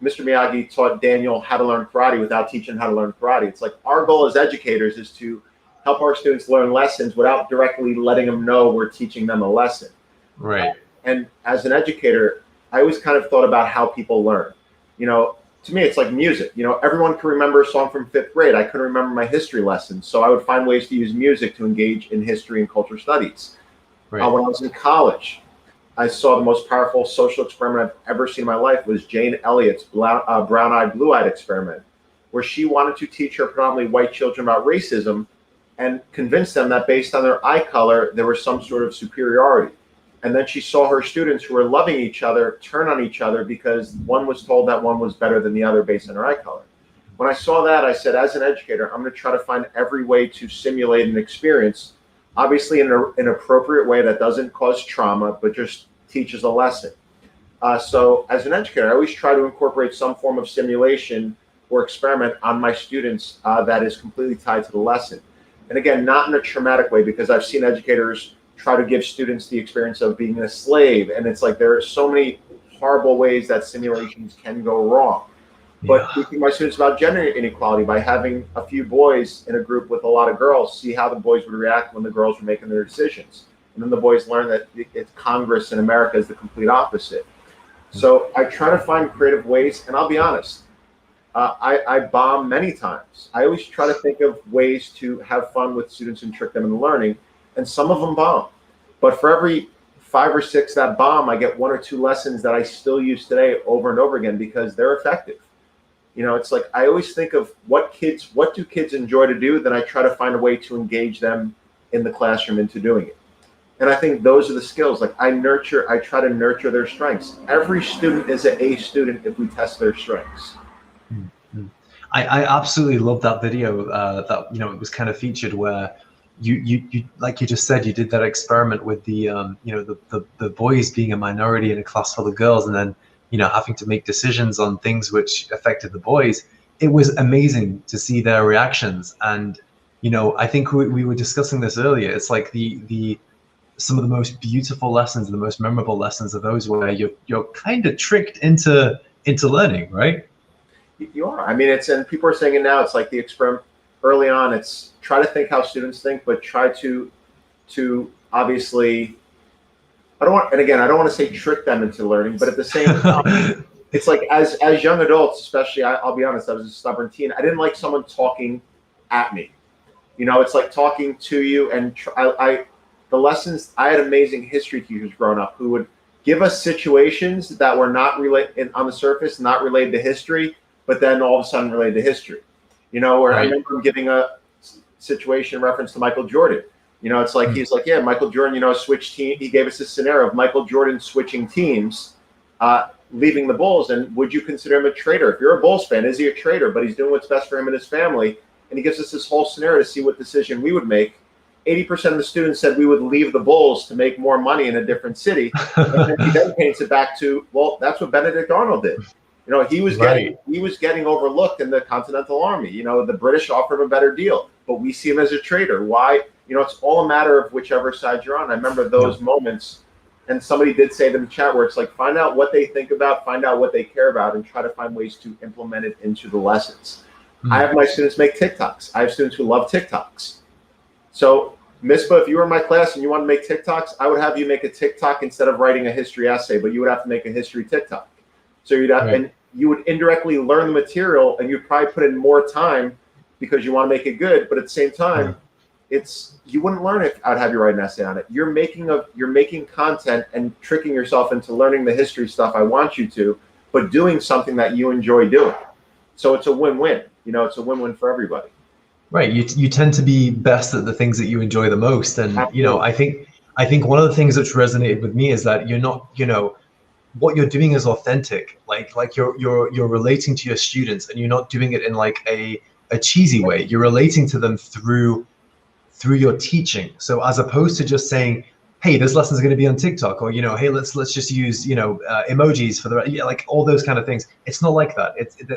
Mr. Miyagi taught Daniel how to learn karate without teaching how to learn karate. It's like our goal as educators is to help our students learn lessons without directly letting them know we're teaching them a lesson. Right. And as an educator, I always kind of thought about how people learn. To me, it's like music. Everyone can remember a song from 5th grade. I couldn't remember my history lessons, so I would find ways to use music to engage in history and culture studies. Right. When I was in college, I saw the most powerful social experiment I've ever seen in my life was Jane Elliott's brown-eyed, blue-eyed experiment, where she wanted to teach her predominantly white children about racism and convince them that based on their eye color, there was some sort of superiority. And then she saw her students who were loving each other turn on each other because one was told that one was better than the other based on their eye color. When I saw that, I said, as an educator, I'm going to try to find every way to simulate an experience, obviously in an appropriate way that doesn't cause trauma, but just teaches a lesson. So as an educator, I always try to incorporate some form of simulation or experiment on my students that is completely tied to the lesson. And again, not in a traumatic way, because I've seen educators try to give students the experience of being a slave. And it's like there are so many horrible ways that simulations can go wrong. But teaching my students about gender inequality by having a few boys in a group with a lot of girls, see how the boys would react when the girls were making their decisions. And then the boys learn that it's Congress in America is the complete opposite. So I try to find creative ways, and I'll be honest, I bomb many times. I always try to think of ways to have fun with students and trick them into learning, and some of them bomb. But for every 5 or 6 that bomb, I get 1 or 2 lessons that I still use today over and over again because they're effective. It's like I always think of what do kids enjoy to do, then I try to find a way to engage them in the classroom into doing it. And I think those are the skills. Like I try to nurture their strengths. Every student is an A student if we test their strengths. I absolutely love that video that it was kind of featured where you like you just said, you did that experiment with the the boys being a minority in a class full of girls, and then having to make decisions on things which affected the boys. It was amazing to see their reactions, and I think we were discussing this earlier. It's like some of the most beautiful lessons, the most memorable lessons are those where you're kind of tricked into learning, right? You are. I mean, and people are saying it now. It's like the experiment early on. It's try to think how students think, but try to obviously. I don't want to say trick them into learning, but at the same time, it's like as young adults, especially. I'll be honest. I was a stubborn teen. I didn't like someone talking at me. It's like talking to you, and the lessons. I had amazing history teachers growing up who would give us situations that were not related on the surface, not related to history, but then all of a sudden related to history. Where right. I remember him giving a situation in reference to Michael Jordan. It's like he's like, yeah, Michael Jordan, switched team. He gave us a scenario of Michael Jordan switching teams, leaving the Bulls, and would you consider him a traitor? If you're a Bulls fan, is he a traitor? But he's doing what's best for him and his family, and he gives us this whole scenario to see what decision we would make. 80% of the students said we would leave the Bulls to make more money in a different city. And he then paints it back to, well, that's what Benedict Arnold did. He was getting overlooked in the Continental Army. The British offered him a better deal, but we see him as a traitor. Why? It's all a matter of whichever side you're on. I remember those moments And somebody did say in the chat where it's like, find out what they think about, find out what they care about, and try to find ways to implement it into the lessons. I have my students make TikToks. I have students who love TikToks. So, Mispa, if you were in my class and you want to make TikToks, I would have you make a TikTok instead of writing a history essay, but you would have to make a history TikTok. So you'd have, and you would indirectly learn the material, and you'd probably put in more time because you want to make it good. But at the same time, you wouldn't learn it. I'd have you write an essay on it. You're making content and tricking yourself into learning the history stuff I want you to, but doing something that you enjoy doing. So it's a win-win. You know, it's a win-win for everybody. Right. You tend to be best at the things that you enjoy the most. And, Absolutely. you know, I think one of the things that's resonated with me is that you're not, you know, what you're doing is authentic. Like you're relating to your students, and you're not doing it in like a cheesy way. You're relating to them through your teaching. So as opposed to just saying, hey, this lesson's going to be on TikTok, or, you know, hey, let's just use, you know, emojis for the, like all those kind of things. It's not like that.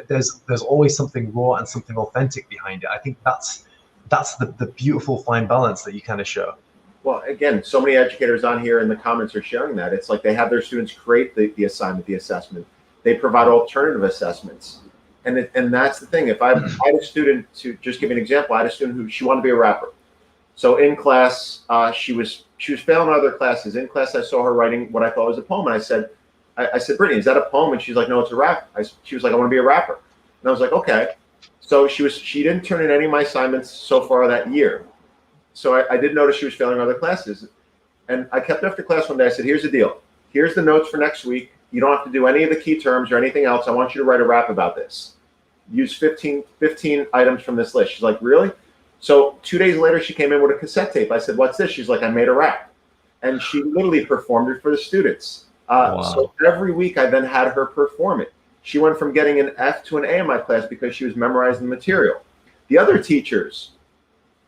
There's always something raw and something authentic behind it. I think that's the beautiful fine balance that you kind of show. Well, again, so many educators on here in the comments are sharing that. It's like they have their students create the assignment, the assessment. They provide alternative assessments. And that's the thing. If I had a student, to just give you an example, I had a student who, she wanted to be a rapper. So in class, she was failing other classes. In class, I saw her writing what I thought was a poem. And I said, Brittany, is that a poem? And she's like, no, it's a rap. She was like, I want to be a rapper. And I was like, okay. So she didn't turn in any of my assignments so far that year. So I did notice she was failing other classes. And I kept after class one day. I said, here's the deal. Here's the notes for next week. You don't have to do any of the key terms or anything else. I want you to write a rap about this. Use 15 items from this list. She's like, really? So 2 days later, she came in with a cassette tape. I said, what's this? She's like, I made a rap. And she literally performed it for the students. Wow. So every week I then had her perform it. She went from getting an F to an A in my class because she was memorizing the material. The other teachers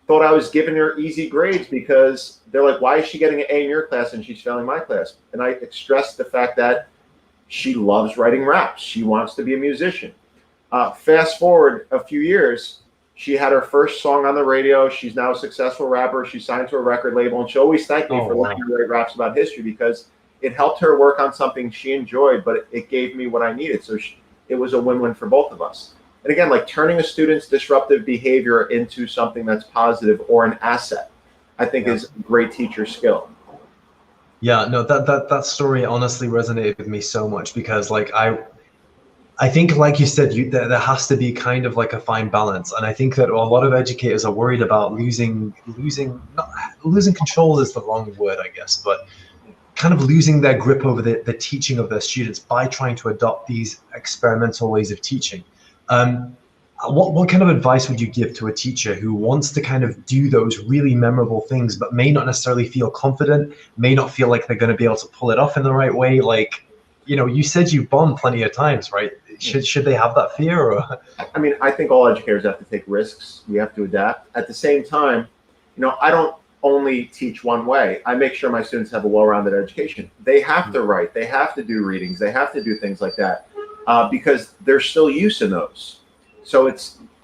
thought I was giving her easy grades because they're like, why is she getting an A in your class and she's failing my class? And I stressed the fact that she loves writing raps. She wants to be a musician. Fast forward a few years, she had her first song on the radio. She's now a successful rapper. She signed to a record label, and she always thanked me for letting her write raps about history because it helped her work on something she enjoyed, but it gave me what I needed. So it was a win-win for both of us. And again, like turning a student's disruptive behavior into something that's positive or an asset, I think is a great teacher skill. Yeah, no, that story honestly resonated with me so much because, like, I think, like you said, there has to be kind of like a fine balance, and I think that a lot of educators are worried about losing control is the wrong word, I guess, but kind of losing their grip over the teaching of their students by trying to adopt these experimental ways of teaching. What kind of advice would you give to a teacher who wants to kind of do those really memorable things, but may not necessarily feel confident, may not feel like they're going to be able to pull it off in the right way? Like, you know, you said you bombed plenty of times, right? Should they have that fear? Or? I mean, I think all educators have to take risks. We have to adapt. At the same time, you know, I don't only teach one way. I make sure my students have a well-rounded education. They have to write. They have to do readings. They have to do things like that because there's still use in those. So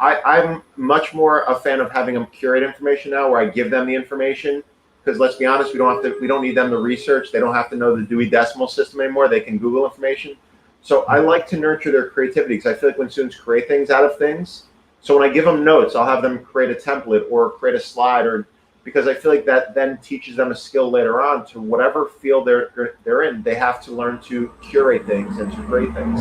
I'm much more a fan of having them curate information now, where I give them the information. Because let's be honest, we don't need them to research. They don't have to know the Dewey Decimal System anymore. They can Google information. So I like to nurture their creativity because I feel like when students create things out of things, so when I give them notes, I'll have them create a template or create a slide, or because I feel like that then teaches them a skill later on to whatever field they're in. They have to learn to curate things and to create things.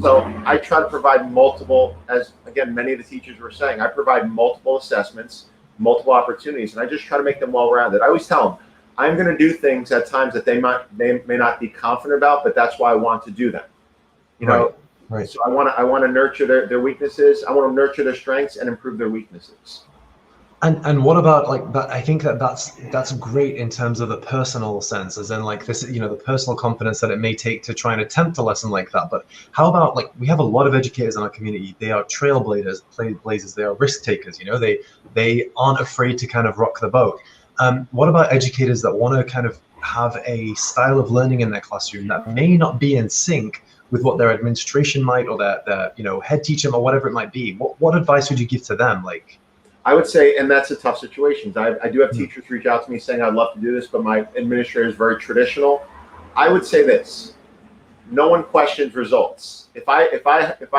So I try to provide multiple, as again many of the teachers were saying, I provide multiple assessments, multiple opportunities, and I just try to make them well-rounded. I always tell them, I'm going to do things at times that they may not be confident about, but that's why I want to do them. You know, right. So I want to nurture their weaknesses. I want to nurture their strengths and improve their weaknesses. And what about like that? I think that's great in terms of the personal sense, as in like this, you know, the personal confidence that it may take to try and attempt a lesson like that. But how about like we have a lot of educators in our community. They are trailblazers. They are risk takers. You know, they aren't afraid to kind of rock the boat. What about educators that want to kind of have a style of learning in their classroom that may not be in sync with what their administration might, or their you know, head teacher or whatever it might be? What advice would you give to them? Like, I would say, and that's a tough situation. I do have teachers reach out to me saying, I'd love to do this, but my administrator is very traditional. I would say this: no one questions results. If I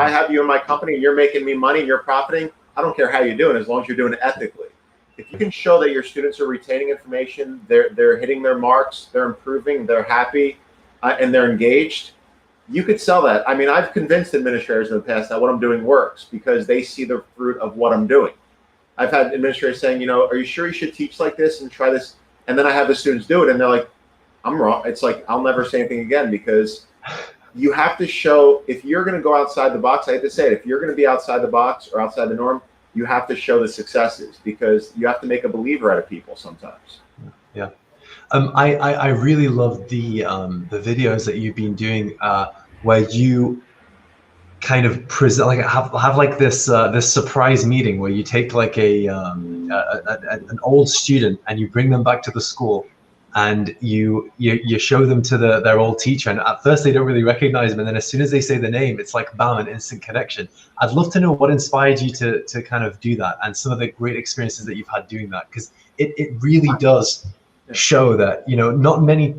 have you in my company and you're making me money and you're profiting, I don't care how you're doing, as long as you're doing it ethically. If you can show that your students are retaining information, they're hitting their marks, they're improving, they're happy, and they're engaged, you could sell that. I mean, I've convinced administrators in the past that what I'm doing works because they see the fruit of what I'm doing. I've had administrators saying, you know, are you sure you should teach like this and try this? And then I have the students do it and they're like, I'm wrong. It's like, I'll never say anything again, because you have to show, if you're going to go outside the box, I hate to say it, if you're going to be outside the box or outside the norm, you have to show the successes, because you have to make a believer out of people sometimes. Yeah. I really love the videos that you've been doing where you kind of present, like have like this this surprise meeting where you take like an old student and you bring them back to the school, and you show them to their old teacher, and at first they don't really recognize them, and then as soon as they say the name, it's like bam, an instant connection. I'd love to know what inspired you to kind of do that, and some of the great experiences that you've had doing that, because it really does show that, you know, not many.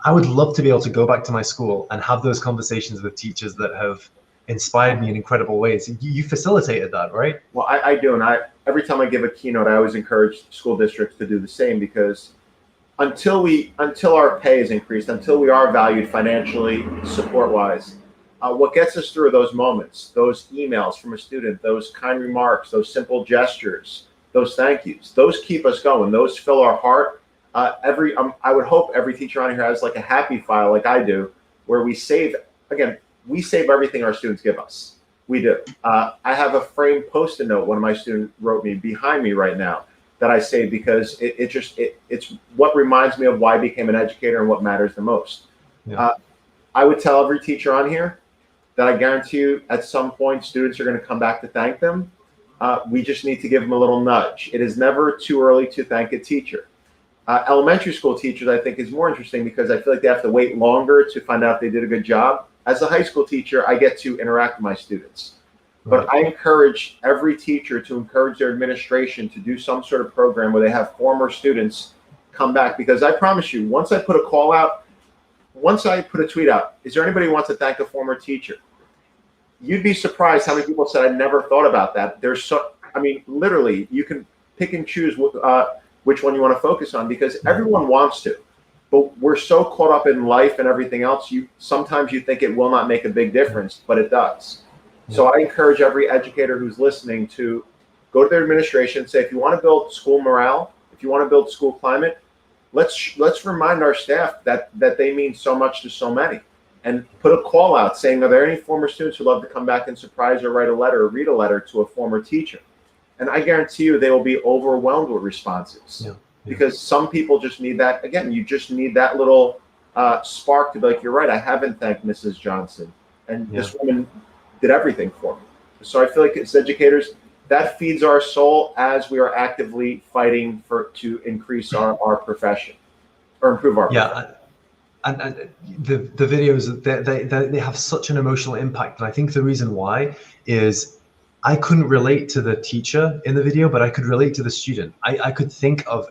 I would love to be able to go back to my school and have those conversations with teachers that have inspired me in incredible ways. You facilitated that, right? Well, I do, and every time I give a keynote, I always encourage school districts to do the same, because until our pay is increased, until we are valued financially, support-wise, what gets us through those moments, those emails from a student, those kind remarks, those simple gestures, those thank yous, those keep us going. Those fill our heart. I would hope every teacher on here has like a happy file, like I do, where we save everything our students give us. We do. I have a framed Post-it note one of my students wrote me behind me right now that I save, because it's what reminds me of why I became an educator and what matters the most. Yeah. I would tell every teacher on here that I guarantee you at some point students are going to come back to thank them. We just need to give them a little nudge. It is never too early to thank a teacher. Elementary school teachers, I think, is more interesting, because I feel like they have to wait longer to find out if they did a good job. As a high school teacher, I get to interact with my students. But I encourage every teacher to encourage their administration to do some sort of program where they have former students come back, because I promise you, once I put a call out, once I put a tweet out, is there anybody who wants to thank a former teacher? You'd be surprised how many people said, I never thought about that. I mean, literally, you can pick and choose which one you want to focus on, because everyone wants to. But we're so caught up in life and everything else, sometimes you think it will not make a big difference, but it does. So I encourage every educator who's listening to go to their administration and say, if you want to build school morale, if you want to build school climate, let's remind our staff that they mean so much to so many, and put a call out saying, are there any former students who love to come back and surprise or write a letter or read a letter to a former teacher? And I guarantee you they will be overwhelmed with responses. Yeah. Because some people just need that. Again, you just need that little spark to be like, you're right, I haven't thanked Mrs. Johnson. And this woman did everything for me. So I feel like as educators, that feeds our soul as we are actively fighting to increase our profession or improve our profession. And the videos, they have such an emotional impact. And I think the reason why is I couldn't relate to the teacher in the video, but I could relate to the student. I could think of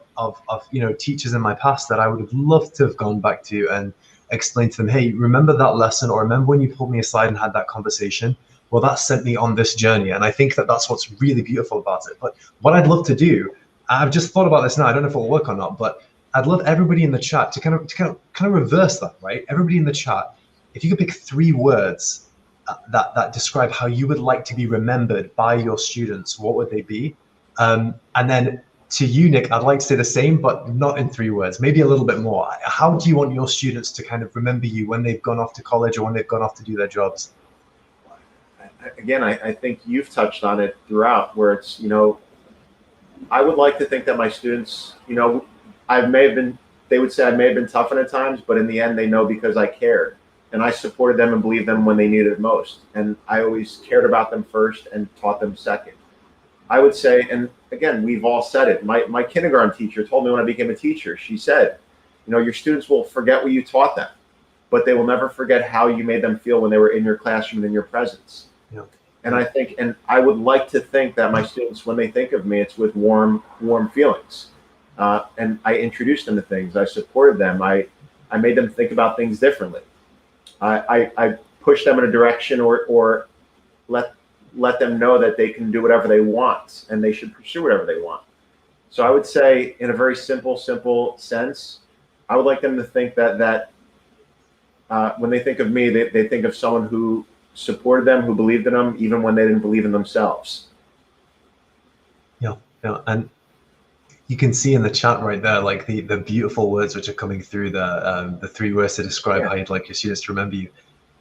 teachers in my past that I would have loved to have gone back to and explained to them, hey, remember that lesson, or remember when you pulled me aside and had that conversation? Well, that sent me on this journey. And I think that's what's really beautiful about it. But what I'd love to do, I've just thought about this now, I don't know if it'll work or not, but I'd love everybody in the chat to kind of reverse that, right? Everybody in the chat, if you could pick 3 words that describe how you would like to be remembered by your students, what would they be? And then to you, Nick, I'd like to say the same, but not in 3 words, maybe a little bit more. How do you want your students to kind of remember you when they've gone off to college or when they've gone off to do their jobs? Again, I think you've touched on it throughout, where it's, I would like to think that my students, they would say I may have been tough at times, but in the end, they know because I cared. And I supported them and believed them when they needed it most. And I always cared about them first and taught them second. I would say, and again, we've all said it. My kindergarten teacher told me when I became a teacher, she said, your students will forget what you taught them, but they will never forget how you made them feel when they were in your classroom and in your presence. Yeah. And I think, and I would like to think that my students, when they think of me, it's with warm feelings. And I introduced them to things. I supported them. I made them think about things differently. I pushed them in a direction, or let them know that they can do whatever they want and they should pursue whatever they want. So I would say, in a very simple sense, I would like them to think that when they think of me, they think of someone who supported them, who believed in them, even when they didn't believe in themselves. Yeah, and you can see in the chat right there, like the beautiful words which are coming through, the 3 words to describe how you'd like your students to remember you: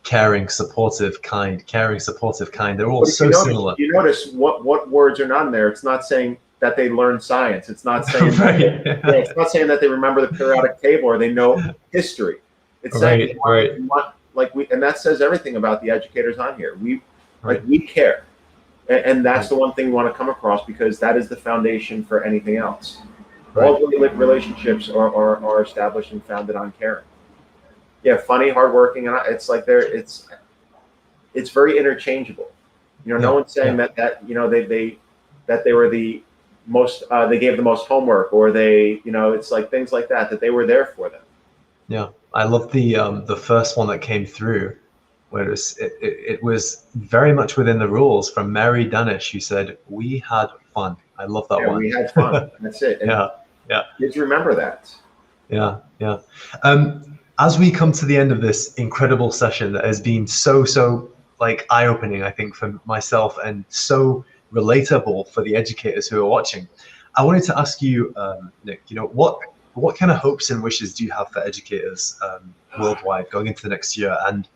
caring, supportive, kind. Caring, supportive, kind. They're all so similar. You notice what words are not in there. It's not saying that they learn science. It's not saying it's not saying that they remember the periodic table or they know history. It's saying and that says everything about the educators on here. We care, and that's the one thing we want to come across, because that is the foundation for anything else. All relationships are established and founded on caring. Yeah, funny, hardworking, and it's like it's very interchangeable. No one's saying that they were the most, they gave the most homework, or it's like things like that they were there for them. Yeah, I love the first one that came through, where it was very much within the rules, from Mary Danish, who said, "We had fun." I love that one. We had fun. That's it. And kids remember that. Yeah. As we come to the end of this incredible session that has been so like eye-opening, I think, for myself, and so relatable for the educators who are watching, I wanted to ask you, Nick, what kind of hopes and wishes do you have for educators worldwide going into the next year, and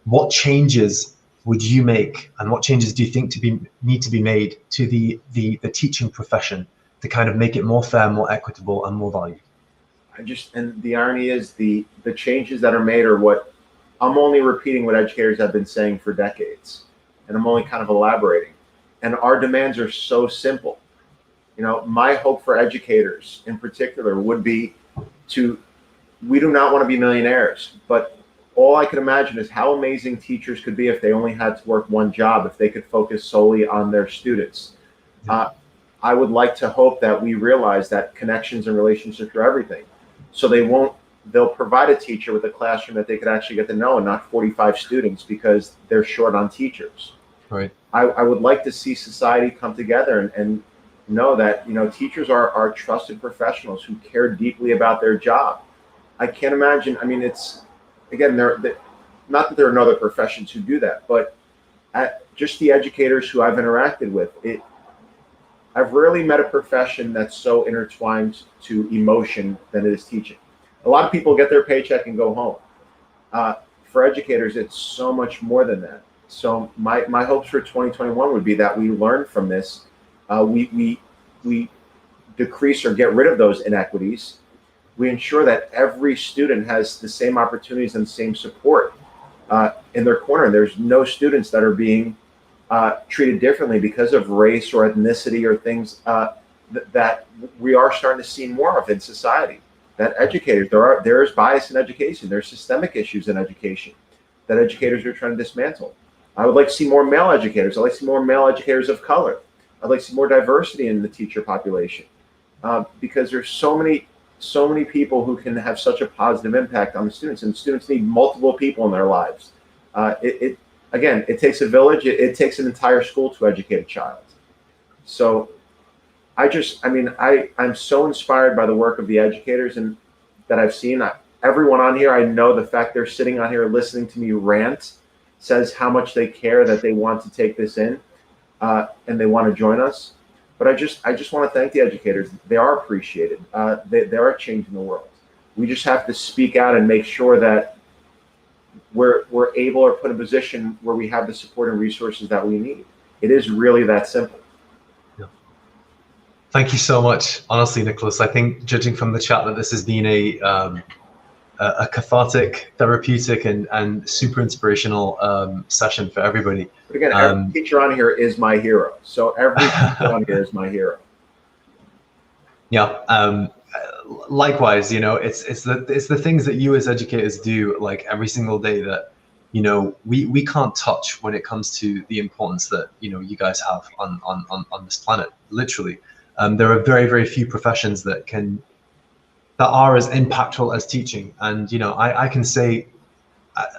what changes would you make, and what changes do you think need to be made to the teaching profession to kind of make it more fair, more equitable, and more valued? And the irony is the changes that are made are what I'm only repeating what educators have been saying for decades, and I'm only kind of elaborating. And our demands are so simple. My hope for educators in particular would be we do not want to be millionaires, but all I could imagine is how amazing teachers could be if they only had to work one job, if they could focus solely on their students. I would like to hope that we realize that connections and relationships are everything. So they'll provide a teacher with a classroom that they could actually get to know, and not 45 students because they're short on teachers. Right. I would like to see society come together and know that teachers are trusted professionals who care deeply about their job. I can't imagine. I mean, it's, again, not that there are no other professions who do that, but just the educators who I've interacted with, I've rarely met a profession that's so intertwined to emotion than it is teaching. A lot of people get their paycheck and go home. For educators, it's so much more than that. So my hopes for 2021 would be that we learn from this. We decrease or get rid of those inequities. We ensure that every student has the same opportunities and the same support in their corner. There's no students that are being treated differently because of race or ethnicity or things that we are starting to see more of in society. That educators, there is bias in education. There's systemic issues in education that educators are trying to dismantle. I would like to see more male educators. I'd like to see more male educators of color. I'd like to see more diversity in the teacher population, because there's so many people who can have such a positive impact on the students, and students need multiple people in their lives. Again, it takes a village. It takes an entire school to educate a child. So I'm so inspired by the work of the educators and that I've seen. Everyone on here, I know the fact they're sitting on here listening to me rant says how much they care, that they want to take this in, and they want to join us. But I just want to thank the educators. They are appreciated. They are changing the world. We just have to speak out and make sure that we're able or put in a position where we have the support and resources that we need. It is really that simple. Yeah. Thank you so much, honestly, Nicholas. I think, judging from the chat, that this has been a cathartic, therapeutic, and super inspirational session for everybody. But again, every teacher on here is my hero. So every teacher on here is my hero. Yeah. Likewise, it's the things that you as educators do, like every single day, that we can't touch when it comes to the importance that, you guys have on this planet, literally. There are very, very few professions that are as impactful as teaching. And, I can say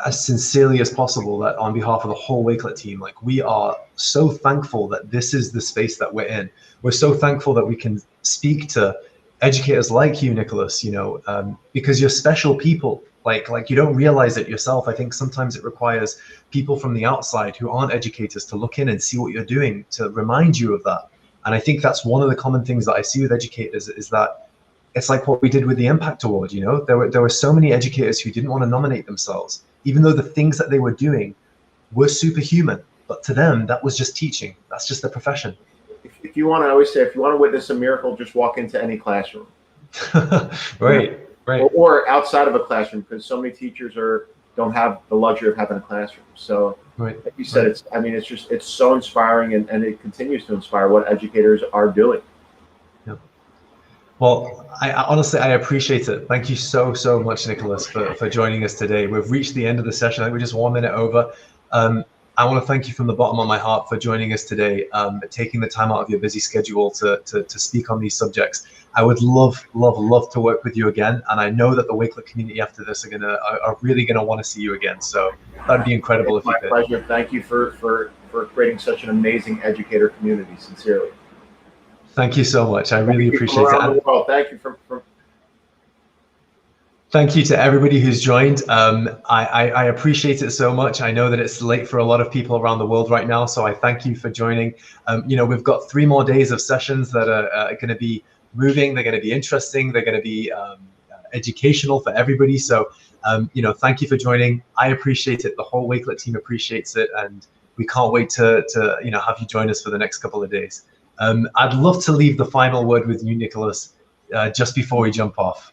as sincerely as possible that on behalf of the whole Wakelet team, like, we are so thankful that this is the space that we're in. We're so thankful that we can speak to educators like you, Nicholas, because you're special people. Like you don't realize it yourself. I think sometimes it requires people from the outside who aren't educators to look in and see what you're doing, to remind you of that. And I think that's one of the common things that I see with educators, is that it's like what we did with the Impact Award. There were so many educators who didn't want to nominate themselves, even though the things that they were doing were superhuman. But to them, that was just teaching. That's just their profession. If you want to, I always say, if you want to witness a miracle, just walk into any classroom. Right. Or outside of a classroom, because so many teachers don't have the luxury of having a classroom. So, like you said, it's so inspiring, and it continues to inspire what educators are doing. Well, I honestly appreciate it. Thank you so much, Nicholas, for joining us today. We've reached the end of the session. I think we're just 1 minute over. I want to thank you from the bottom of my heart for joining us today, taking the time out of your busy schedule to speak on these subjects. I would love to work with you again, and I know that the Wakelet community after this are really gonna want to see you again. So that'd be incredible if you could. My pleasure. Thank you for creating such an amazing educator community. Sincerely. Thank you so much. I really appreciate it. Well, thank you Thank you to everybody who's joined. I appreciate it so much. I know that it's late for a lot of people around the world right now, so I thank you for joining. We've got 3 more days of sessions that are going to be moving. They're going to be interesting. They're going to be educational for everybody. So, thank you for joining. I appreciate it. The whole Wakelet team appreciates it, and we can't wait to have you join us for the next couple of days. I'd love to leave the final word with you, Nicholas, just before we jump off.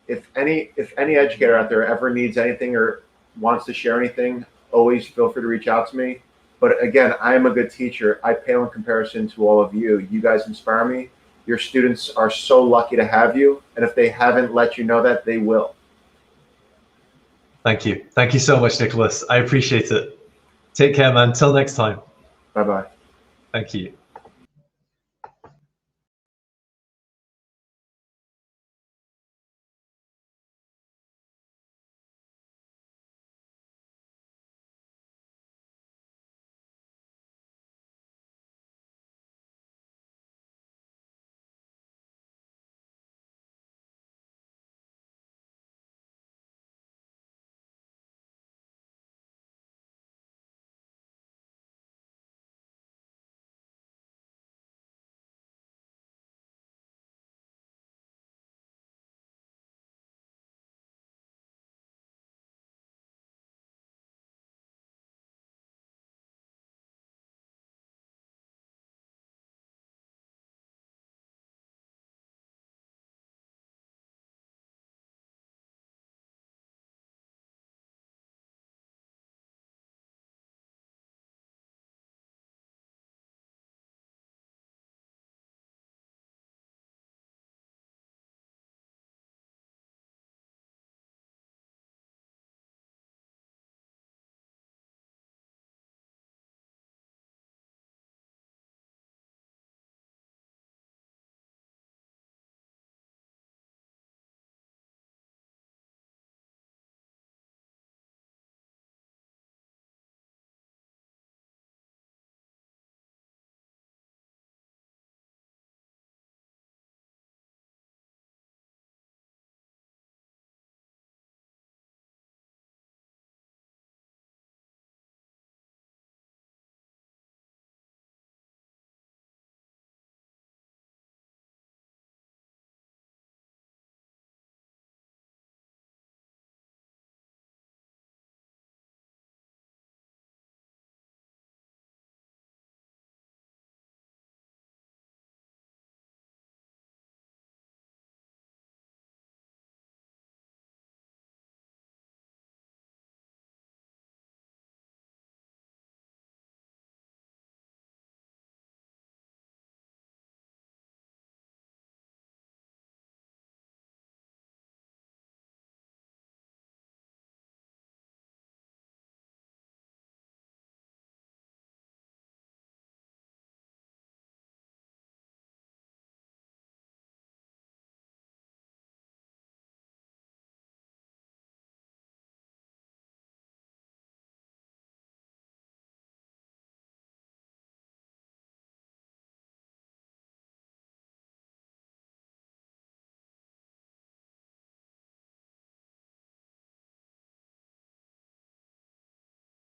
If any educator out there ever needs anything or wants to share anything, always feel free to reach out to me. But again, I am a good teacher. I pale in comparison to all of you. You guys inspire me. Your students are so lucky to have you. And if they haven't let you know that, they will. Thank you. Thank you so much, Nicholas. I appreciate it. Take care, man. Till next time. Bye-bye. Thank you.